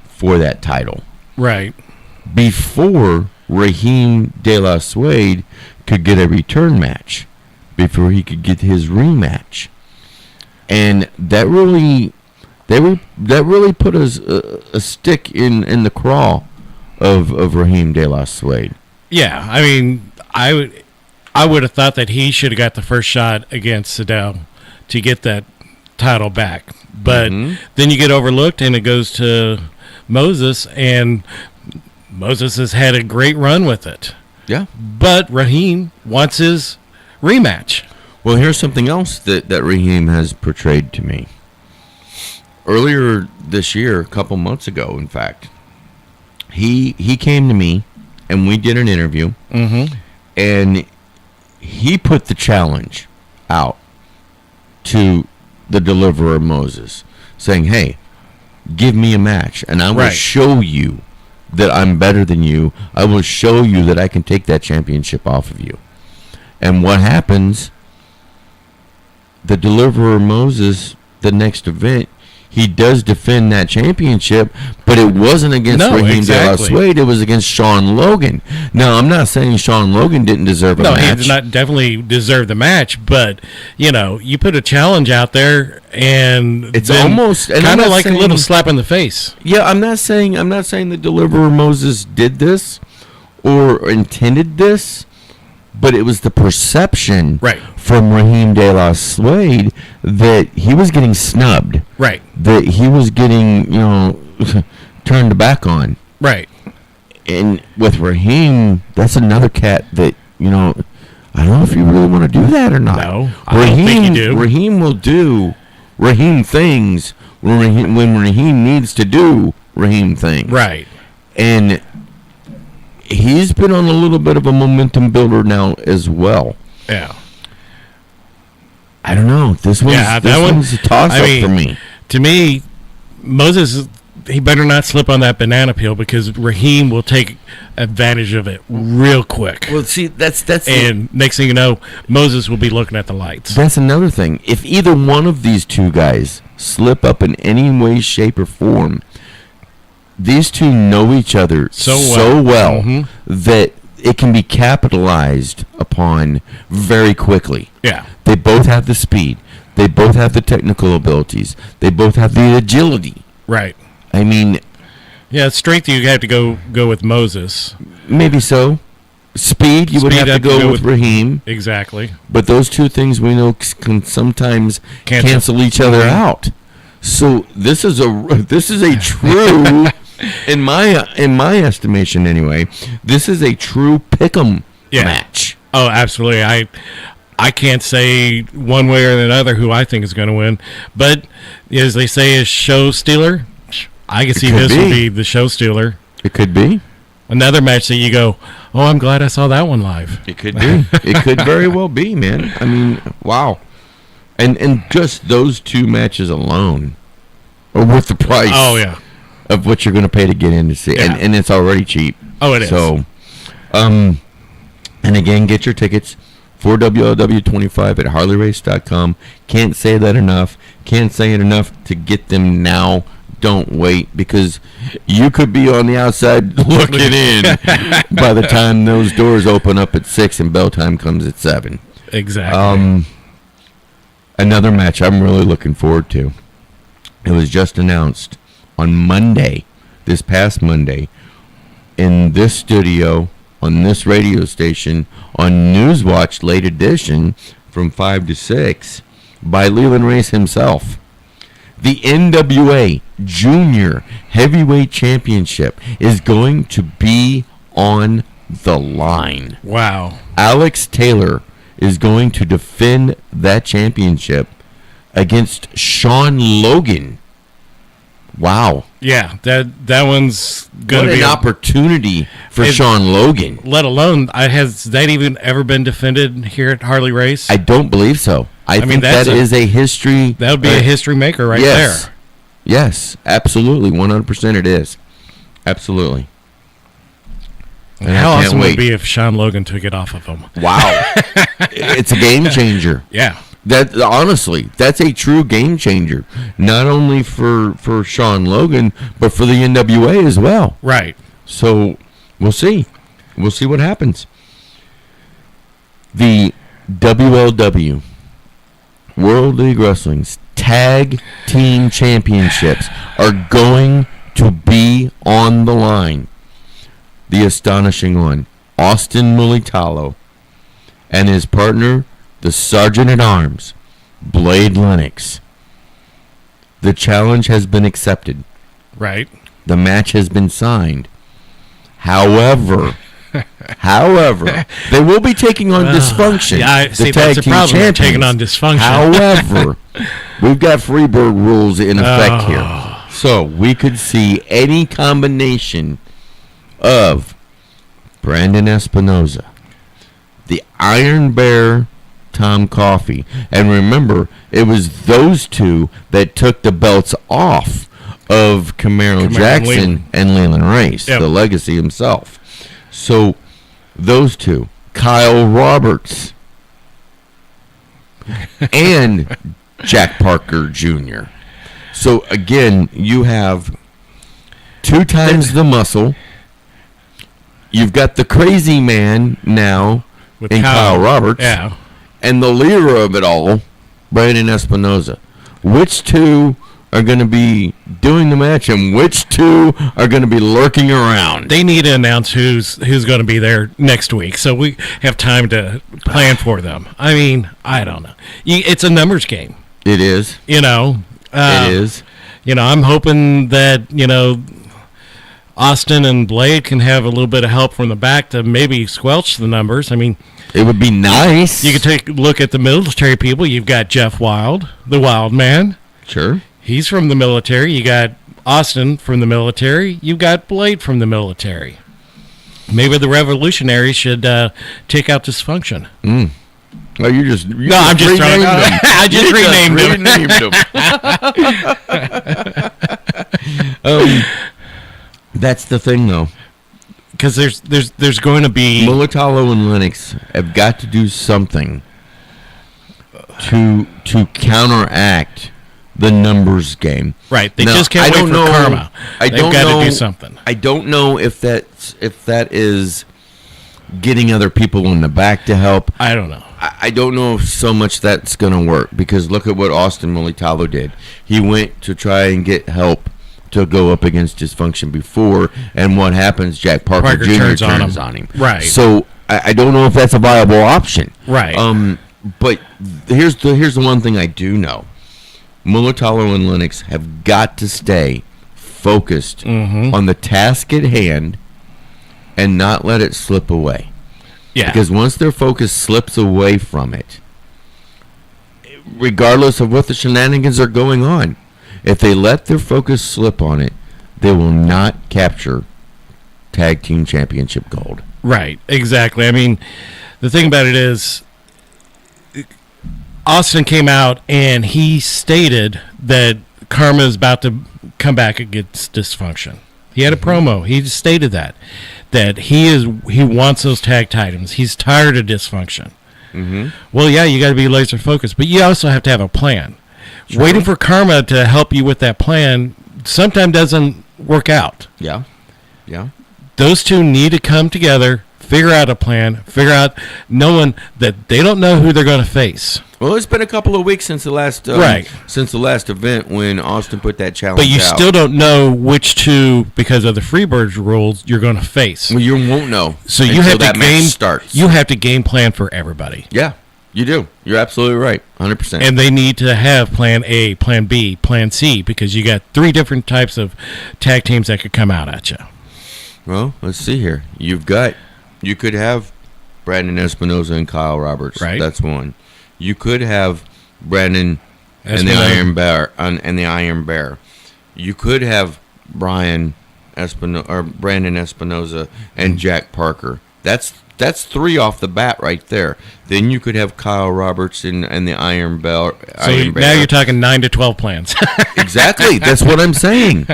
for that title. Right. Before Raheem De La Suede could get a return match, before he could get his rematch. And that really put a stick in the craw of Raheem De La Suede. Yeah, I mean, I would have thought that he should have got the first shot against Seidel to get that title back. But then you get overlooked and it goes to Moses, and Moses has had a great run with it. Yeah. But Raheem wants his rematch. Well, here's something else that Raheem has portrayed to me. Earlier this year, a couple months ago, in fact, he came to me and we did an interview, and he put the challenge out to the Deliverer Moses, saying, hey, give me a match, and I will show you that I'm better than you. I will show you that I can take that championship off of you. And what happens, the Deliverer Moses, the next event, he does defend that championship, but it wasn't against Raheem De La Suede. It was against Sean Logan. Now, I'm not saying Sean Logan didn't deserve a match. No, he did not definitely deserve the match, but, you put a challenge out there, and it's almost kind of like a little slap in the face. Yeah, I'm not saying the Deliverer Moses did this or intended this, but it was the perception from Raheem De La Suede that he was getting snubbed. Right. That he was getting, turned back on. Right. And with Raheem, that's another cat that, I don't know if you really want to do that or not. No, I don't think you do. Raheem will do Raheem things when Raheem needs to do Raheem things. Right. And he's been on a little bit of a momentum builder now as well. Yeah. I don't know. This one's a toss-up for me. To me, Moses, he better not slip on that banana peel, because Raheem will take advantage of it real quick. Well, see, that's and next thing you know, Moses will be looking at the lights. That's another thing. If either one of these two guys slip up in any way, shape, or form, these two know each other so well that it can be capitalized upon very quickly. Yeah. They both have the speed. They both have the technical abilities. They both have the agility. Right. I mean... Yeah, strength you have to go with Moses. Maybe so. Speed, you would have to go with Raheem. Exactly. But those two things we know can sometimes cancel each other out. So this is a true... In my estimation, anyway, this is a true pick'em match. Oh, absolutely. I can't say one way or another who I think is going to win, but as they say, a show stealer, I can see this will be the show stealer. It could be another match that you go, oh, I'm glad I saw that one live. It could be. It could very well be, man. I mean, wow. And just those two matches alone are worth the price. Oh yeah. Of what you're going to pay to get in to see, and it's already cheap. Oh, it is. So, and again, get your tickets for WLW25 at HarleyRace.com. Can't say that enough. Can't say it enough to get them now. Don't wait, because you could be on the outside looking in by the time those doors open up at 6 and bell time comes at 7. Exactly. Another match I'm really looking forward to. It was just announced on Monday, this past Monday, in this studio, on this radio station, on Newswatch Late Edition from 5 to 6, by Leland Race himself. The NWA Junior Heavyweight Championship is going to be on the line. Wow. Alex Taylor is going to defend that championship against Sean Logan. Wow. Yeah, that one's going to be an opportunity for Sean Logan. Let alone, has that even ever been defended here at Harley Race? I don't believe so. I think that is a history. That would be a history maker right there. Yes, absolutely. 100% it is. Absolutely. And how awesome would it be if Sean Logan took it off of him? Wow. It's a game changer. Yeah. That honestly, that's a true game changer. Not only for Sean Logan, but for the NWA as well. Right. So we'll see. We'll see what happens. The WLW, World League Wrestling's Tag Team Championships are going to be on the line. The astonishing one, Austin Mulitalo, and his partner, the Sergeant at Arms, Blade Lennox. The challenge has been accepted. Right. The match has been signed. However, they will be taking on Dysfunction. Yeah, the that's tag the problem. team They're champions. taking on Dysfunction. However, we've got Freebird rules in effect here. So we could see any combination of Brandon Espinoza, the Iron Bear, Tom Coffey. And remember, it was those two that took the belts off of Camaro Jackson and Leland Race, the Legacy himself. So those two, Kyle Roberts and Jack Parker Jr. So again, you have 2 times the muscle. You've got the crazy man now with in Kyle Roberts. Yeah. And the leader of it all, Brandon Espinoza. Which two are going to be doing the match and which two are going to be lurking around? They need to announce who's going to be there next week so we have time to plan for them. I mean, I don't know. It's a numbers game. It is. It is. I'm hoping that, Austin and Blade can have a little bit of help from the back to maybe squelch the numbers. I mean, it would be nice. You could take a look at the military people. You've got Jeff Wild, the Wild Man. Sure. He's from the military. You got Austin from the military. You've got Blade from the military. Maybe the Revolutionaries should take out Dysfunction. Oh, I'm just throwing them. I just renamed them. That's the thing, though. Because there's going to be Mulitalo and Lennox have got to do something to counteract the numbers game. Right. They just can't wait for karma. They've got to do something. I don't know if that is getting other people in the back to help. I don't know. I don't know if so much that's going to work because look at what Austin Mulitalo did. He went to try and get help to go up against Dysfunction before, and what happens? Jack Parker Jr. turns on him. Right. So I don't know if that's a viable option. Right. But here's the one thing I do know: Mulitalo and Lennox have got to stay focused on the task at hand and not let it slip away. Yeah. Because once their focus slips away from it, regardless of what the shenanigans are going on, if they let their focus slip on it, they will not capture Tag Team Championship gold. Right, exactly. I mean, the thing about it is, Austin came out and he stated that Karma is about to come back against Dysfunction. He had a promo. He stated that he wants those tag titles. He's tired of Dysfunction. Well, yeah, you got to be laser focused, but you also have to have a plan. Sure. Waiting for Karma to help you with that plan sometimes doesn't work out. Yeah. Those two need to come together, figure out a plan, knowing that they don't know who they're going to face. Well, it's been a couple of weeks since the last event when Austin put that challenge out. But you still don't know which two, because of the Freebirds rules, you're going to face. Well, you won't know. So you have to game plan for everybody. Yeah, you do. You're absolutely right, 100%. And they need to have plan A, plan B, plan C, because you got 3 different types of tag teams that could come out at you. Well, let's see here. You could have Brandon Espinoza and Kyle Roberts. Right. That's one. You could have Brandon and the Iron Bear. You could have Brandon Espinoza and Jack Parker. That's 3 off the bat right there. Then you could have Kyle Robertson and the Iron Bear. Now you're talking 9 to 12 plans. Exactly. That's what I'm saying.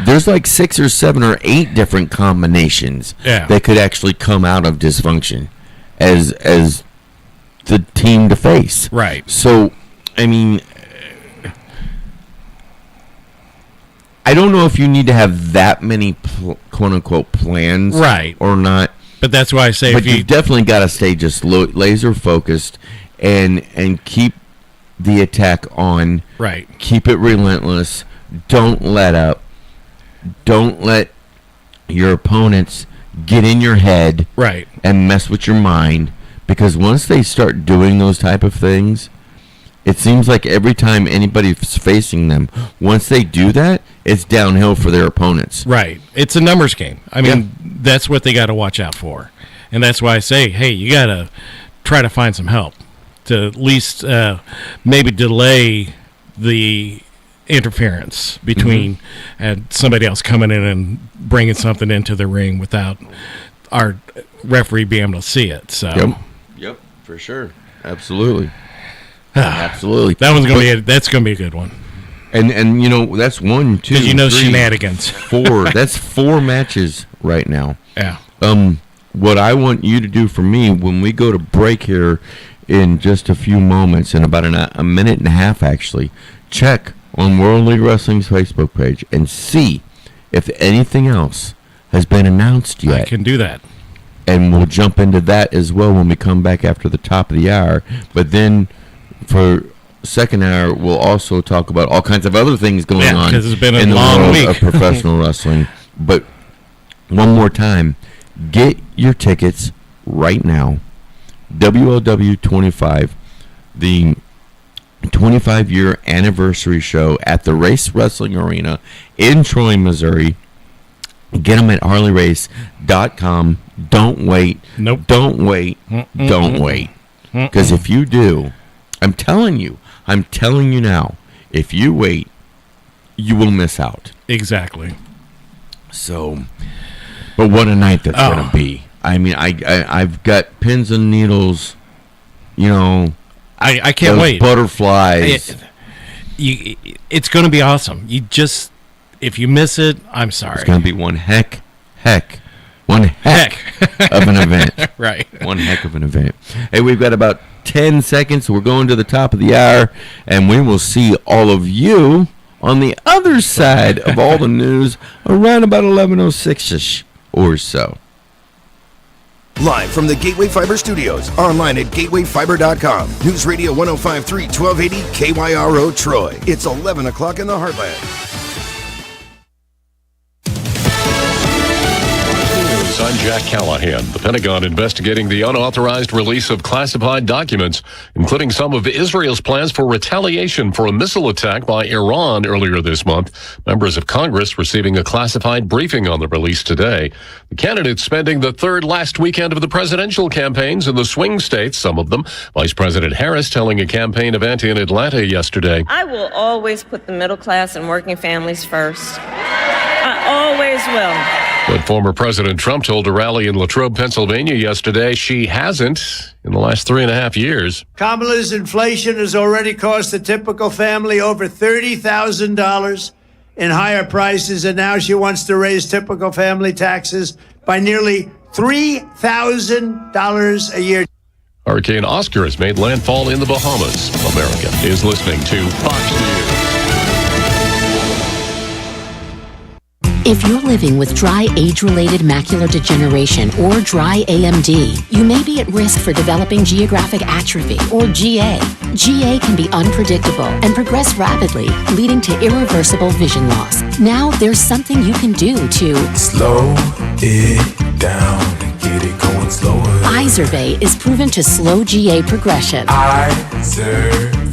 There's like 6 or 7 or 8 different combinations that could actually come out of dysfunction as the team to face. Right. So, I mean, I don't know if you need to have that many quote-unquote plans or not. But that's why I say but you definitely got to stay just laser focused and keep the attack on. Right. Keep it relentless. Don't let up. Don't let your opponents get in your head and mess with your mind, because once they start doing those type of things, it seems like every time anybody's facing them, once they do that, it's downhill for their opponents. Right. It's a numbers game. I mean, that's what they got to watch out for. And that's why I say, hey, you got to try to find some help to at least maybe delay the interference between and somebody else coming in and bringing something into the ring without our referee being able to see it. So, yep, for sure, absolutely. Absolutely. That's gonna be a good one. And you know, that's 1, 2, 3, shenanigans. 4. That's 4 matches right now. Yeah. What I want you to do for me when we go to break here in just a few moments, in about a minute and a half actually, check on World League Wrestling's Facebook page and see if anything else has been announced yet. I can do that. And we'll jump into that as well when we come back after the top of the hour. But then for second hour, we'll also talk about all kinds of other things going on because it's been in a the long world week of professional wrestling. But one more time, get your tickets right now. WLW 25, the 25-year anniversary show at the Race Wrestling Arena in Troy, Missouri. Get them at HarleyRace.com. Don't wait. Nope. Don't wait. Don't wait. Because if you do, I'm telling you now, if you wait, you will miss out. Exactly. So, but what a night that's going to be. I mean, I've got pins and needles, you know. I can't wait. Butterflies. It's going to be awesome. If you miss it, I'm sorry. It's going to be one heck of an event. Right. One heck of an event. Hey, we've got about 10 seconds. We're going to the top of the hour, and we will see all of you on the other side of all the news around about 11:06ish or so. Live from the Gateway Fiber Studios, online at gatewayfiber.com. News Radio 105.3, 1280 KYRO Troy. It's 11 o'clock in the Heartland. I'm Jack Callahan. The Pentagon investigating the unauthorized release of classified documents, including some of Israel's plans for retaliation for a missile attack by Iran earlier this month. Members of Congress receiving a classified briefing on the release today. The candidates spending the third last weekend of the presidential campaigns in the swing states, some of them. Vice President Harris telling a campaign event in Atlanta yesterday. I will always put the middle class and working families first. I always will. But former President Trump told a rally in Latrobe, Pennsylvania yesterday she hasn't in the last 3.5 years. Kamala's inflation has already cost the typical family over $30,000 in higher prices, and now she wants to raise typical family taxes by nearly $3,000 a year. Hurricane Oscar has made landfall in the Bahamas. America is listening to Fox News. If you're living with dry age-related macular degeneration or dry AMD, you may be at risk for developing geographic atrophy or GA. GA can be unpredictable and progress rapidly, leading to irreversible vision loss. Now there's something you can do to slow it down and get it going slower. Eyes Izervay is proven to slow GA progression. Izervay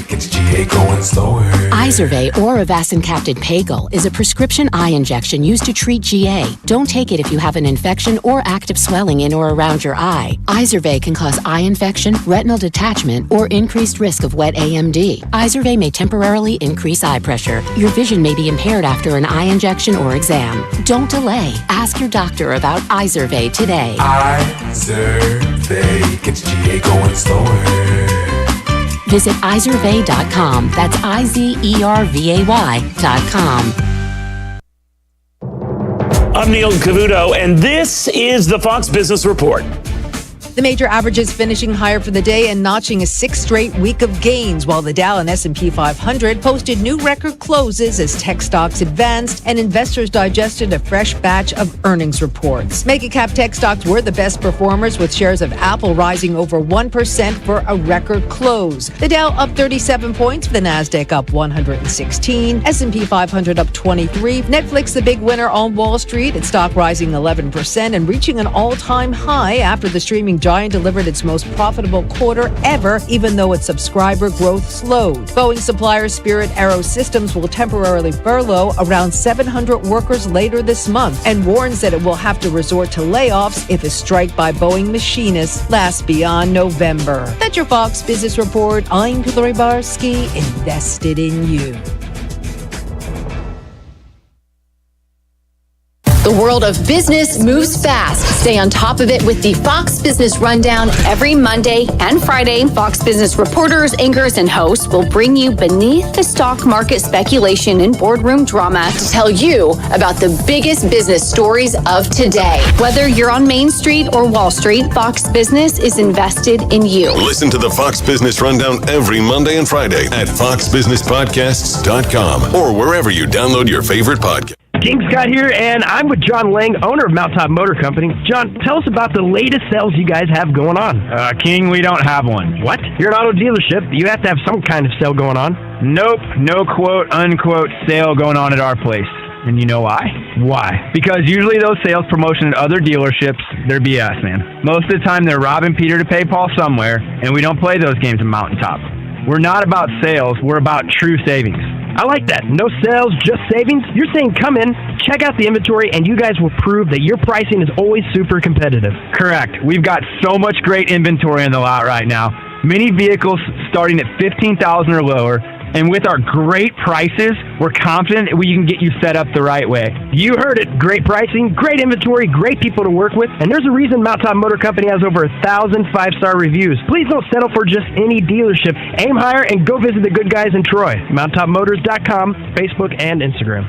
gets GA going slower. Izervay or avacincaptad Pagel is a prescription eye injection used to treat GA. Don't take it if you have an infection or active swelling in or around your eye. Izervay can cause eye infection, retinal detachment, or increased risk of wet AMD. Izervay may temporarily increase eye pressure. Your vision may be impaired after an eye injection or exam. Don't delay. Ask your doctor about Izervay today. Izervay gets GA going slower. Visit Izervay.com. That's IZERVAY.com. I'm Neil Cavuto, and this is the Fox Business Report. The major averages finishing higher for the day and notching a sixth straight week of gains, while the Dow and S&P 500 posted new record closes as tech stocks advanced and investors digested a fresh batch of earnings reports. Mega-cap tech stocks were the best performers, with shares of Apple rising over 1% for a record close. The Dow up 37 points, the Nasdaq up 116, S&P 500 up 23. Netflix, the big winner on Wall Street, its stock rising 11% and reaching an all-time high after the streaming giant delivered its most profitable quarter ever, even though its subscriber growth slowed. Boeing supplier Spirit AeroSystems will temporarily furlough around 700 workers later this month and warns that it will have to resort to layoffs if a strike by Boeing machinists lasts beyond November. That's your Fox Business Report. I'm Hillary Barsky, invested in you. The world of business moves fast. Stay on top of it with the Fox Business Rundown every Monday and Friday. Fox Business reporters, anchors, and hosts will bring you beneath the stock market speculation and boardroom drama to tell you about the biggest business stories of today. Whether you're on Main Street or Wall Street, Fox Business is invested in you. Listen to the Fox Business Rundown every Monday and Friday at foxbusinesspodcasts.com or wherever you download your favorite podcast. King Scott here, and I'm with John Lang, owner of Mountaintop Motor Company. John, tell us about the latest sales you guys have going on. King, we don't have one. What? You're an auto dealership. You have to have some kind of sale going on. Nope, no quote, unquote sale going on at our place. And you know why? Why? Because usually those sales promotion at other dealerships, they're BS, man. Most of the time they're robbing Peter to pay Paul somewhere, and we don't play those games at Mountaintop. We're not about sales, we're about true savings. I like that. No sales, just savings. You're saying come in, check out the inventory, and you guys will prove that your pricing is always super competitive. Correct. We've got so much great inventory in the lot right now. Many vehicles starting at $15,000 or lower. And with our great prices, we're confident that we can get you set up the right way. You heard it. Great pricing, great inventory, great people to work with. And there's a reason Mountaintop Motor Company has over 1,000 five-star reviews. Please don't settle for just any dealership. Aim higher and go visit the good guys in Troy. MountaintopMotors.com, Facebook, and Instagram.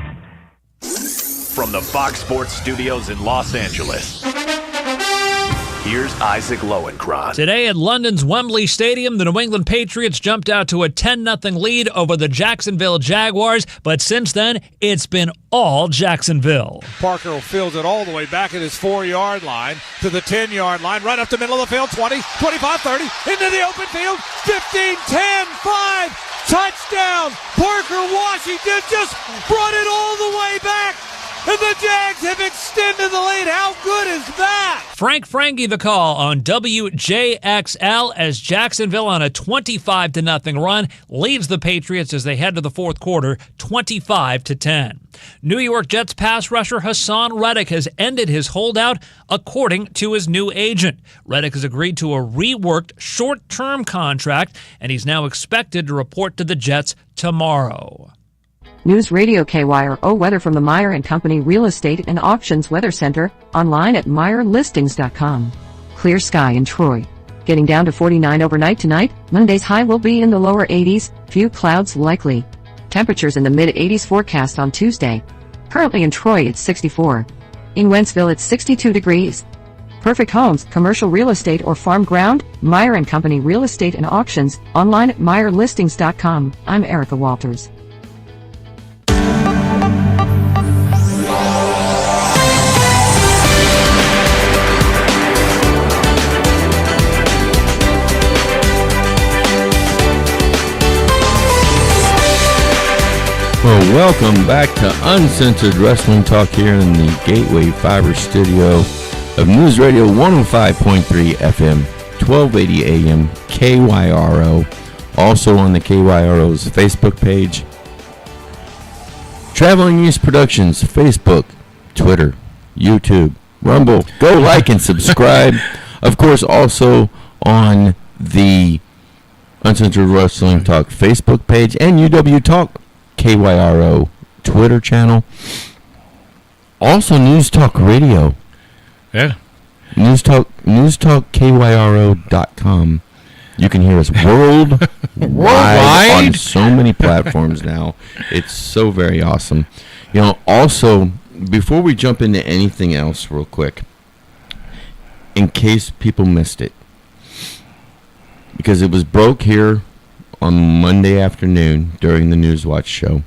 From the Fox Sports Studios in Los Angeles, here's Isaac Lowenkron. Today at London's Wembley Stadium, the New England Patriots jumped out to a 10-0 lead over the Jacksonville Jaguars, but since then, it's been all Jacksonville. Parker fields it all the way back at his 4-yard line to the 10-yard line, right up the middle of the field, 20, 25, 30, into the open field, 15, 10, 5, touchdown. Parker Washington just brought it all the way back. And the Jags have extended the lead. How good is that? Frank Frangie the call on WJXL as Jacksonville on a 25-0 run leads the Patriots as they head to the fourth quarter, 25-10. New York Jets pass rusher Hassan Reddick has ended his holdout according to his new agent. Reddick has agreed to a reworked short-term contract, and he's now expected to report to the Jets tomorrow. News Radio KYRO weather from the Meyer & Company Real Estate and Auctions Weather Center, online at MeyerListings.com. Clear sky in Troy. Getting down to 49 overnight tonight. Monday's high will be in the lower 80s, few clouds likely. Temperatures in the mid-80s forecast on Tuesday. Currently in Troy it's 64. In Wentzville it's 62 degrees. Perfect homes, commercial real estate or farm ground, Meyer & Company Real Estate and Auctions, online at MeyerListings.com. I'm Erica Walters. Well, welcome back to Uncensored Wrestling Talk here in the Gateway Fiber Studio. of News Radio 105.3 FM, 1280 AM, KYRO. Also on the KYRO's Facebook page. Traveling East Productions, Facebook, Twitter, YouTube, Rumble. Go like and subscribe. Of course, also on the Uncensored Wrestling Talk Facebook page and UW Talk KYRO Twitter channel. Also, News Talk Radio. Yeah. NewsTalkKYRO.com. You can hear us worldwide on so many platforms now. It's so very awesome. Also, before we jump into anything else real quick, in case people missed it, because it was broke here on Monday afternoon during the Newswatch show,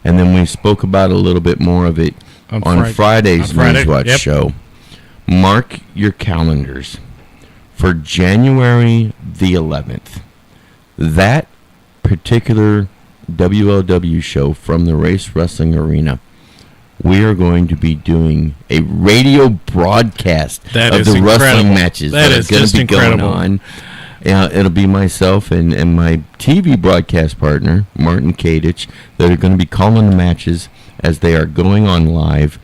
and then we spoke about a little bit more of it on Friday's Newswatch show. Mark your calendars for January the 11th. That particular WLW show from the Race Wrestling Arena, we are going to be doing a radio broadcast of the wrestling matches that are going to be going on. It'll be myself and my TV broadcast partner, Martin Kadich, that are going to be calling the matches as they are going on live.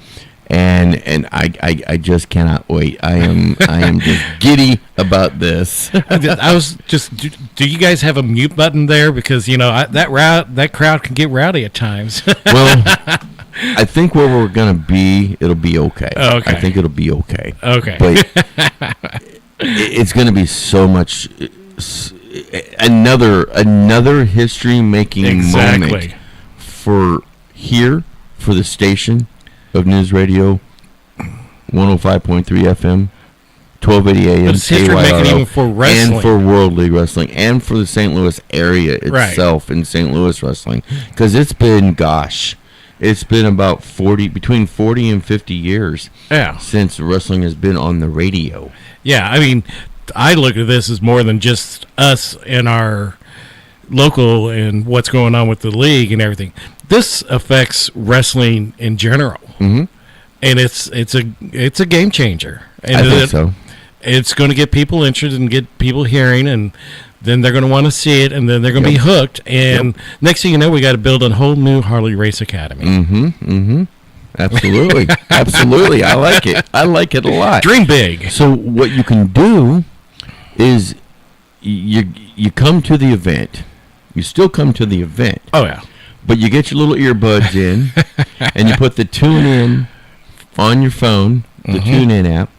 And I just cannot wait. I am just giddy about this. I was just. Do you guys have a mute button there? Because that crowd can get rowdy at times. Well, I think where we're gonna be, it'll be okay. I think it'll be okay. Okay. But it's gonna be so much. Another history-making moment for the station of News Radio 105.3 FM, 1280 AM, but it's history making even for wrestling. And for World League Wrestling, and for the St. Louis area itself in St. Louis wrestling. Because it's been about between 40 and 50 years since wrestling has been on the radio. Yeah, I mean, I look at this as more than just us and our local and what's going on with the league and everything. This affects wrestling in general, and it's a game changer. And I think so. It's going to get people interested and get people hearing, and then they're going to want to see it, and then they're going to be hooked. And next thing you know, we got to build a whole new Harley Race Academy. Absolutely, absolutely. I like it. I like it a lot. Dream big. So what you can do is you come to the event. You still come to the event. Oh yeah. But you get your little earbuds in, and you put the tune in on your phone, the TuneIn app,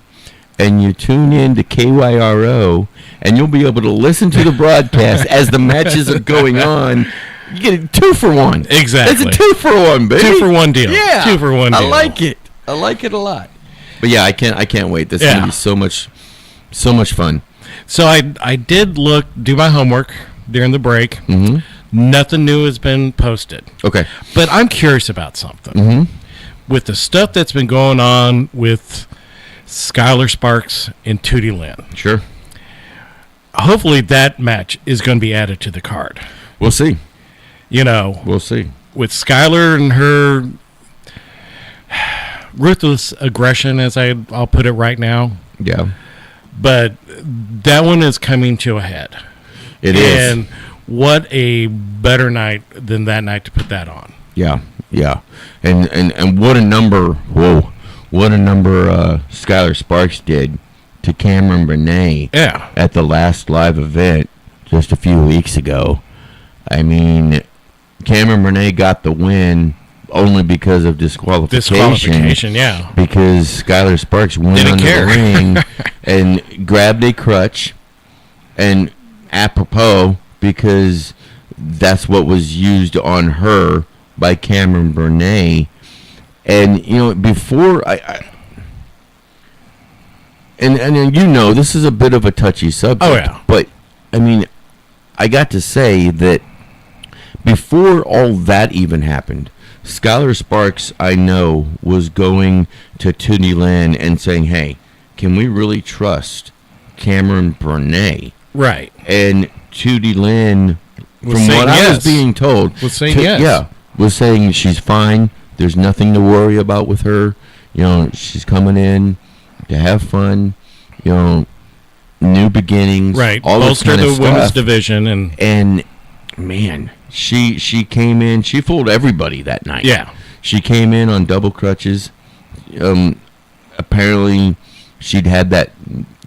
and you tune in to KYRO, and you'll be able to listen to the broadcast as the matches are going on. You get a 2-for-1. Exactly. It's a 2-for-1, baby. 2-for-1 deal. Yeah. 2-for-1 deal. I like it. I like it a lot. But yeah, I can't wait. This is gonna be so much fun. So I did do my homework during the break. Nothing new has been posted. Okay. But I'm curious about something. With the stuff that's been going on with Skylar Sparks and Tootie Lynn. Sure. Hopefully that match is going to be added to the card. We'll see. We'll see. With Skylar and her ruthless aggression, as I'll put it right now. Yeah. But that one is coming to a head. It is. And what a better night than that night to put that on. Yeah. And what a number, Skylar Sparks did to Cameron Bernay at the last live event just a few weeks ago. I mean, Cameron Bernay got the win only because of disqualification. Yeah. Because Skylar Sparks went under the ring and grabbed a crutch, and apropos, because that's what was used on her by Cameron Bernay. And before and this is a bit of a touchy subject. Oh yeah. But I mean, I got to say that before all that even happened, Skylar Sparks, I know, was going to Tootie Lynn and saying, "Hey, can we really trust Cameron Bernay?" Right. And Tootie Lynn, from what I was being told, was saying yes. Yeah, was saying she's fine. There's nothing to worry about with her. She's coming in to have fun, new beginnings, right? All Bolster this kind of the women's stuff. division, and man, she came in. She fooled everybody that night. Yeah, she came in on double crutches. Apparently, she'd had that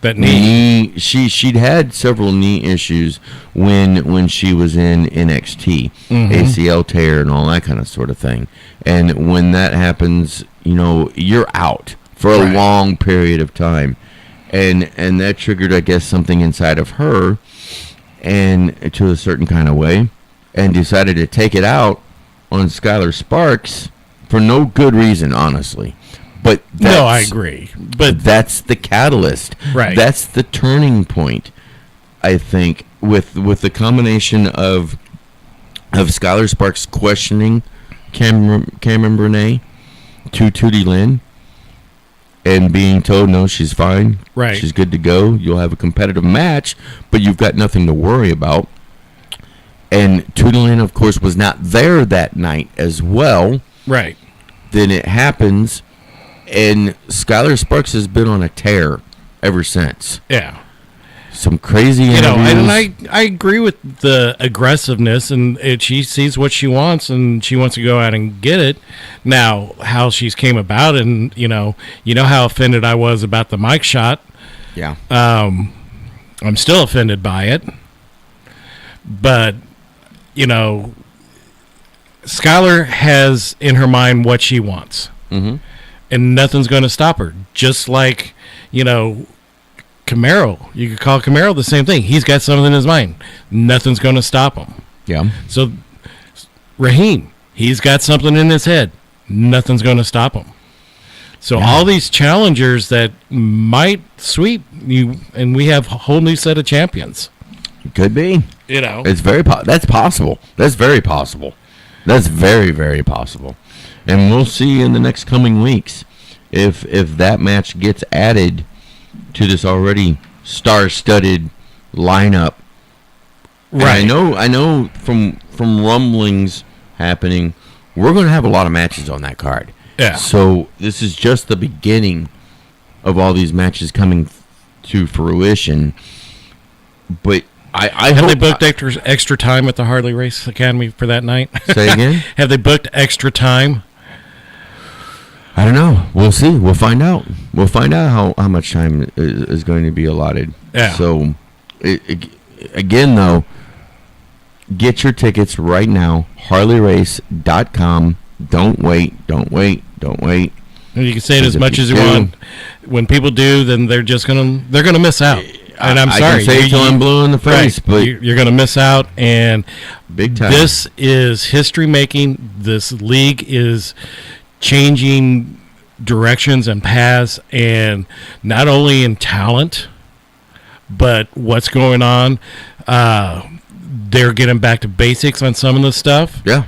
knee. She'd had several knee issues when she was in NXT, ACL tear and all that kind of sort of thing. And when that happens, you're out for a long period of time, and that triggered, I guess, something inside of her, and to a certain kind of way, and decided to take it out on Skylar Sparks for no good reason, honestly. But no, I agree. But that's the catalyst. Right. That's the turning point, I think, with the combination of Skylar Sparks questioning Cameron Burnett to Tootie Lynn and being told, no, she's fine. Right. She's good to go. You'll have a competitive match, but you've got nothing to worry about. And Tootie Lynn, of course, was not there that night as well. Right. Then it happens. And Skylar Sparks has been on a tear ever since. Yeah. Some crazy interviews. And I agree with the aggressiveness, and she sees what she wants, and she wants to go out and get it. Now, how she's came about, and you know how offended I was about the mic shot. Yeah. I'm still offended by it. But, Skylar has in her mind what she wants. Mm-hmm. And nothing's going to stop her. Just like, Camaro. You could call Camaro the same thing. He's got something in his mind. Nothing's going to stop him. Yeah. So, Raheem, he's got something in his head. Nothing's going to stop him. So, all these challengers that might sweep you, and we have a whole new set of champions. Could be. It's very that's possible. That's very possible. That's very, very possible. And we'll see in the next coming weeks if that match gets added to this already star-studded lineup. Right. And I know from rumblings happening, we're going to have a lot of matches on that card. Yeah. So this is just the beginning of all these matches coming to fruition. But I have hope they booked extra time at the Harley Race Academy for that night? Say again? Have they booked extra time? I don't know. We'll see. We'll find out. We'll find out how much time is going to be allotted. Yeah. So, again, though, get your tickets right now. HarleyRace.com. Don't wait. Don't wait. Don't wait. And you can say it as much as you want. When people do, then they're gonna miss out. And I'm sorry. I can say it till I'm blue in the face, right, but you're going to miss out. And big time. This is history making. This league is changing directions and paths, and not only in talent, but what's going on. They're getting back to basics on some of the stuff. Yeah.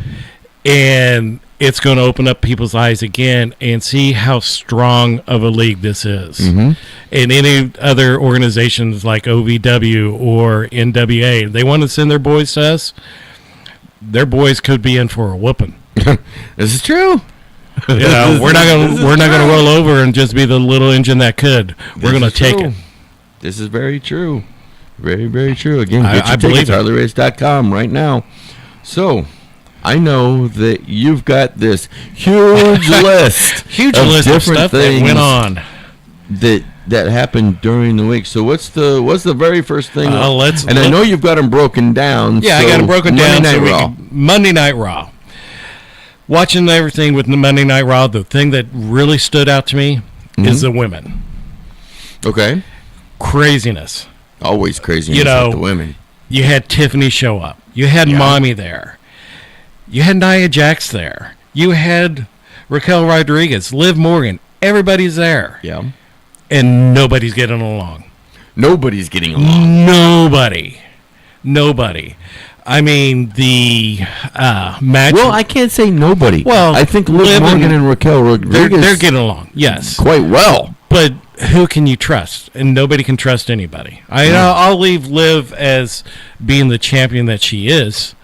And it's going to open up people's eyes again and see how strong of a league this is. Mm-hmm. And any other organizations like OVW or NWA, they want to send their boys to us, their boys could be in for a whooping. This is true. We're not gonna roll over and just be the little engine that could. We're gonna take it. This is very true. Very, very true. Again, get your I believe tickets, it. HarleyRace.com right now. So, I know that you've got this huge list of different stuff things that went on that happened during the week. So what's the very first thing? I know you've got them broken down. Yeah, so I got them broken down. Monday Night Raw. Watching everything with the Monday Night Raw, the thing that really stood out to me is the women. Okay. Craziness. Always craziness with the women. You had Tiffany show up. You had Mommy there. You had Nia Jax there. You had Raquel Rodriguez, Liv Morgan. Everybody's there. Yeah. And nobody's getting along. Nobody's getting along. Nobody. I mean, the match. Well, I can't say nobody. Well, I think Liv Morgan and Raquel Rodriguez, they're getting along. Yes, quite well. But who can you trust? And nobody can trust anybody. I'll leave Liv as being the champion that she is.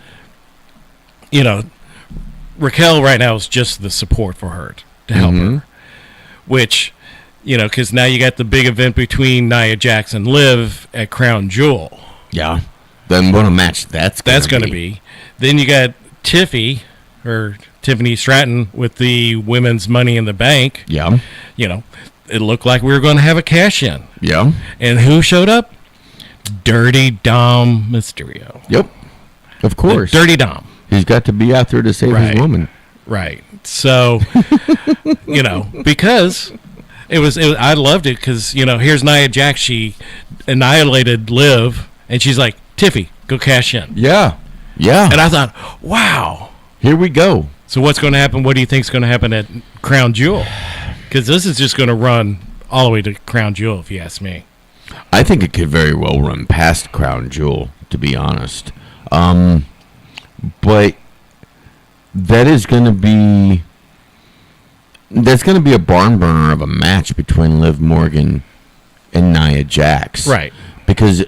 Raquel right now is just the support for her to help her, which because now you got the big event between Nia Jax and Liv at Crown Jewel. Yeah. Then what a match that's going to be. Then you got Tiffany Stratton with the women's Money in the Bank. Yeah. It looked like we were going to have a cash-in. Yeah. And who showed up? Dirty Dom Mysterio. Yep. Of course. Dirty Dom. He's got to be out there to save his woman. Right. So, because I loved it because, here's Nia Jax. She annihilated Liv, and she's like, Tiffy, go cash in. Yeah. Yeah. And I thought, wow. Here we go. So what's going to happen? What do you think is going to happen at Crown Jewel? Because this is just going to run all the way to Crown Jewel, if you ask me. I think it could very well run past Crown Jewel, to be honest. But that's going to be a barn burner of a match between Liv Morgan and Nia Jax. Right. Because,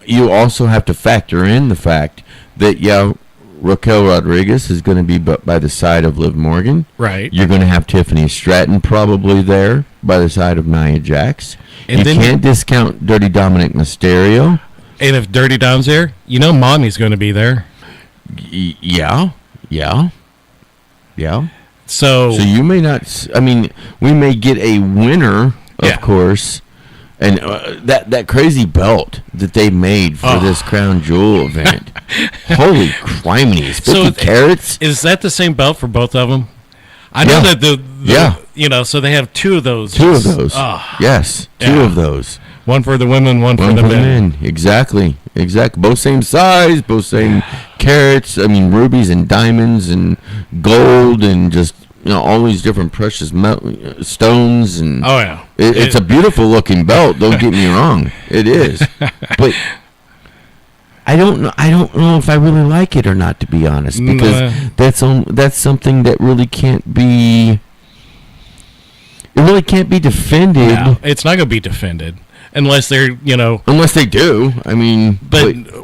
you also have to factor in the fact that, Raquel Rodriguez is going to be by the side of Liv Morgan. Right. You're going to have Tiffany Stratton probably there by the side of Nia Jax. And you can't discount Dirty Dominic Mysterio. And if Dirty Dom's there, Mommy's going to be there. Yeah. So you may not. We may get a winner, of course, and that crazy belt that they made for this Crown Jewel event. Holy criminy! 50 carats. Is that the same belt for both of them? I know that so they have two of those. Yes, two of those. One for the women, one for the men. Exactly. Both same size, both same carats. Rubies and diamonds and gold and just all these different precious stones and. Oh yeah, it's a beautiful looking belt. Don't get me wrong, it is. But I don't know if I really like it or not, to be honest, because that's something that really can't be. It really can't be defended. No, it's not going to be defended. Unless they're, Unless they do. But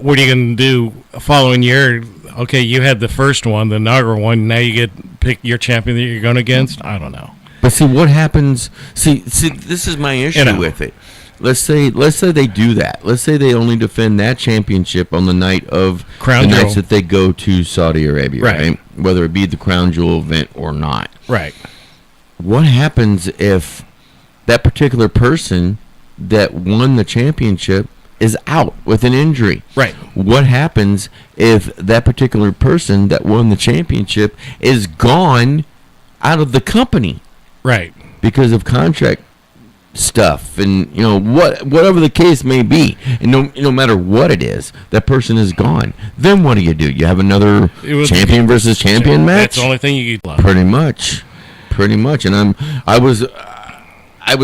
what are you going to do following year? Okay, you had the first one, the inaugural one. Now you get pick your champion that you're going against. I don't know. But see, what happens? See, this is my issue with it. Let's say they do that. Let's say they only defend that championship on the night of Crown Jewel. Nights that they go to Saudi Arabia, right? Whether it be the Crown Jewel event or not. Right. What happens if that particular person that won the championship is out with an injury? Right. What happens if that particular person that won the championship is gone out of the company? Right. Because of contract stuff and whatever the case may be, and no matter what it is, that person is gone. Then what do? You have another champion versus champion match? That's the only thing you could love. Pretty much. And I was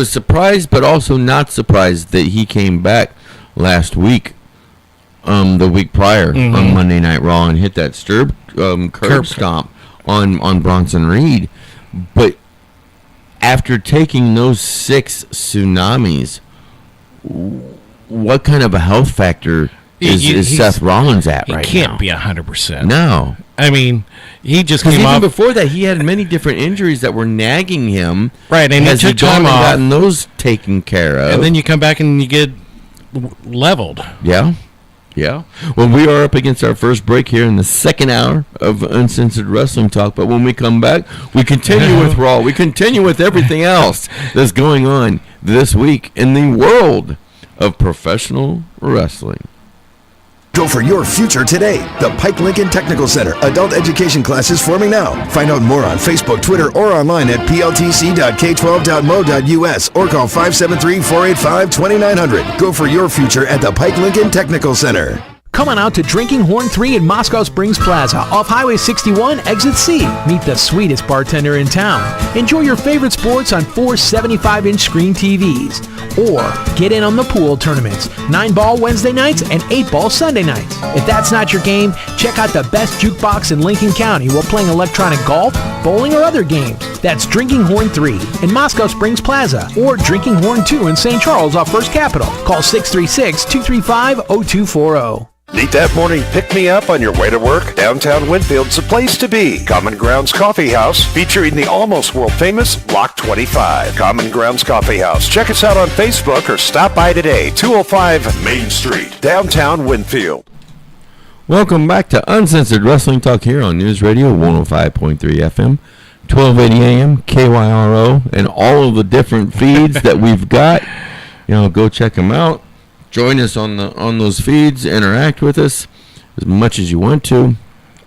surprised, but also not surprised that he came back last week, the week prior on Monday Night Raw and hit that curb stomp on Bronson Reed. But after taking those 6 tsunamis, what kind of a health factor is Seth Rollins at right now? He can't be 100%. No. He just came off. Before that, he had many different injuries that were nagging him. Right, and he took time off. Gotten those taken care of. And then you come back and you get leveled. Yeah. Well, we are up against our first break here in the second hour of Uncensored Wrestling Talk. But when we come back, we continue with Raw. We continue with everything else that's going on this week in the world of professional wrestling. Go for your future today. The Pike Lincoln Technical Center. Adult education classes forming now. Find out more on Facebook, Twitter, or online at pltc.k12.mo.us or call 573-485-2900. Go for your future at the Pike Lincoln Technical Center. Come on out to Drinking Horn 3 in Moscow Springs Plaza off Highway 61, Exit C. Meet the sweetest bartender in town. Enjoy your favorite sports on 4 75-inch screen TVs. Or get in on the pool tournaments, 9-ball Wednesday nights and 8-ball Sunday nights. If that's not your game, check out the best jukebox in Lincoln County while playing electronic golf, bowling, or other games. That's Drinking Horn 3 in Moscow Springs Plaza or Drinking Horn 2 in St. Charles off First Capital. Call 636-235-0240. Need that morning pick-me-up on your way to work? Downtown Winfield's the place to be. Common Grounds Coffee House, featuring the almost world-famous Block 25. Common Grounds Coffee House. Check us out on Facebook or stop by today. 205 Main Street, downtown Winfield. Welcome back to Uncensored Wrestling Talk here on News Radio 105.3 FM, 1280 AM, KYRO, and all of the different feeds that we've got. Go check them out. Join us on those feeds. Interact with us as much as you want to.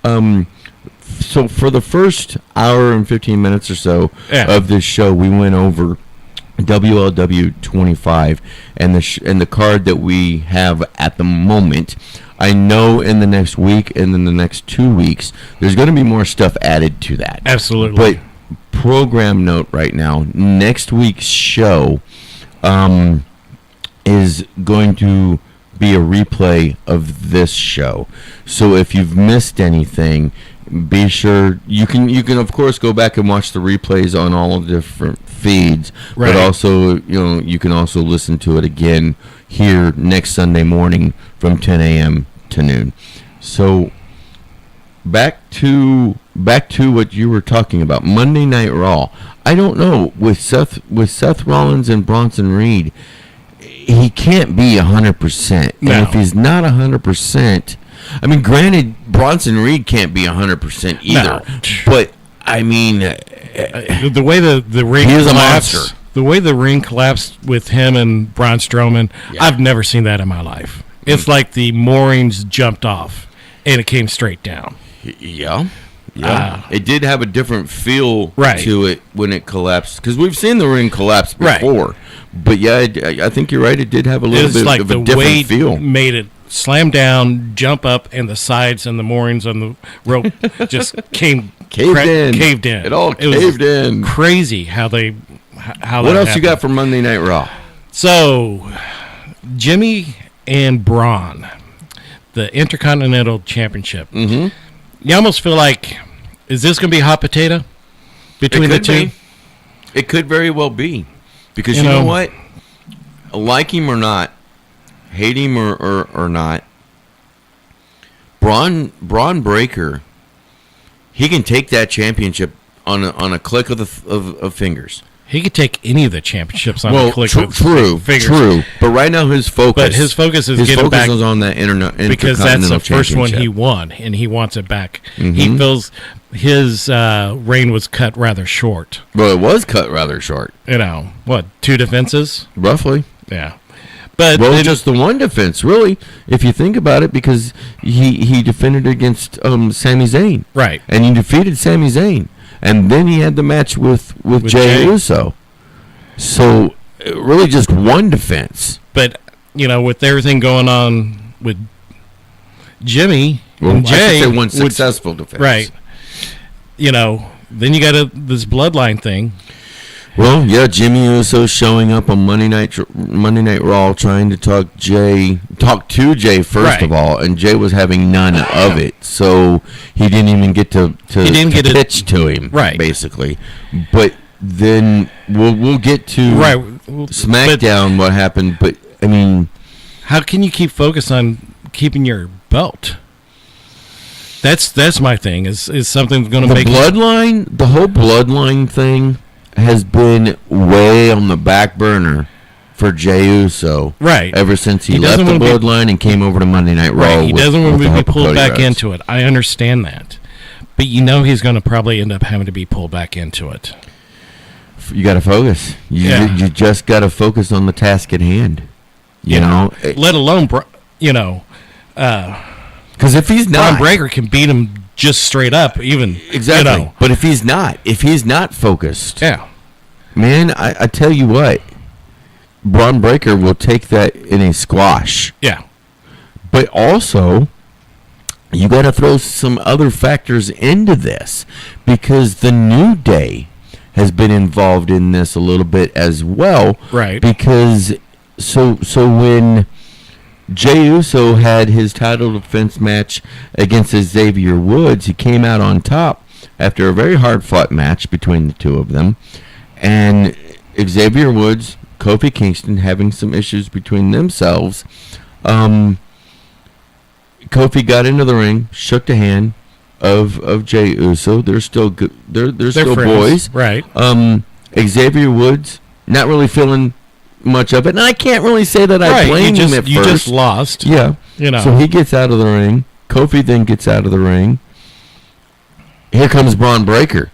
So for the first hour and 15 minutes or so of this show, we went over WLW 25 and the card that we have at the moment. I know in the next week and in the next 2 weeks, there's going to be more stuff added to that. Absolutely. But program note right now, next week's show is going to be a replay of this show. So if you've missed anything, be sure you can of course go back and watch the replays on all of the different feeds, right. But also you can also listen to it again here next Sunday morning from 10 a.m. to noon. So back to what you were talking about, Monday Night Raw. I don't know, with Seth Rollins and Bronson Reed, he can't be 100%. No. And if he's not 100%, I mean, granted, Bronson Reed can't be 100% either. No. But I mean, the way the ring collapsed, the way the ring collapsed with him and Braun Strowman, I've never seen that in my life. It's like the moorings jumped off and it came straight down. Yeah. It did have a different feel to it when it collapsed, because we've seen the ring collapse before. Right. But I think you're right. It did have a little bit of a different feel. Made it slam down, jump up, and the sides and the moorings on the rope just caved in. It all caved in. Crazy how what else you got for Monday Night Raw? So, Jimmy and Braun, the Intercontinental Championship. Mm-hmm. You almost feel like, is this going to be hot potato between the two? It could very well be. Because you know what? Like him or not, hate him or not, Braun Breaker, he can take that championship on a click of fingers. He could take any of the championships on a click of fingers. True. But right now his focus is getting back on that Intercontinental because that's the first one he won, and he wants it back. Mm-hmm. He feels his reign was cut rather short. Well, it was cut rather short. 2 defenses? Roughly. Yeah. But just the one defense, really, if you think about it, because he defended against Sami Zayn. Right. And he defeated Sami Zayn. And then he had the match with Jey Uso. So, really just one defense. But, with everything going on with Jimmy and Jey. I should say one successful defense. Right. Then you got this bloodline thing. Well, yeah, Jimmy Uso showing up on Monday Night Raw trying to talk to Jey first of all, and Jey was having none of it, so he didn't even get to pitch to him, basically. But then we'll get to SmackDown what happened, but I mean, how can you keep focused on keeping your belt? That's my thing. Is something going to make the whole bloodline thing has been way on the back burner for Jey Uso. Right. Ever since he left the bloodline and came over to Monday Night Raw. Right. He doesn't want to be pulled back into it. I understand that. But he's going to probably end up having to be pulled back into it. You got to focus. You just got to focus on the task at hand. You know? Let alone, because if he's not, Braun Breaker can beat him just straight up, even. Exactly. But if he's not focused, man, I tell you what, Braun Breaker will take that in a squash. Yeah. But also, you got to throw some other factors into this, because the New Day has been involved in this a little bit as well. Right. Because so when Jey Uso had his title defense match against Xavier Woods, he came out on top. after a very hard-fought match between the two of them. And Xavier Woods, Kofi Kingston having some issues between themselves. Kofi got into the ring, shook the hand of Jey Uso. They're still good. They're still friends, boys, right? Xavier Woods not really feeling much of it, and I can't really say that I blame him at first. You just lost, yeah. So he gets out of the ring. Kofi then gets out of the ring. Here comes Braun Breaker.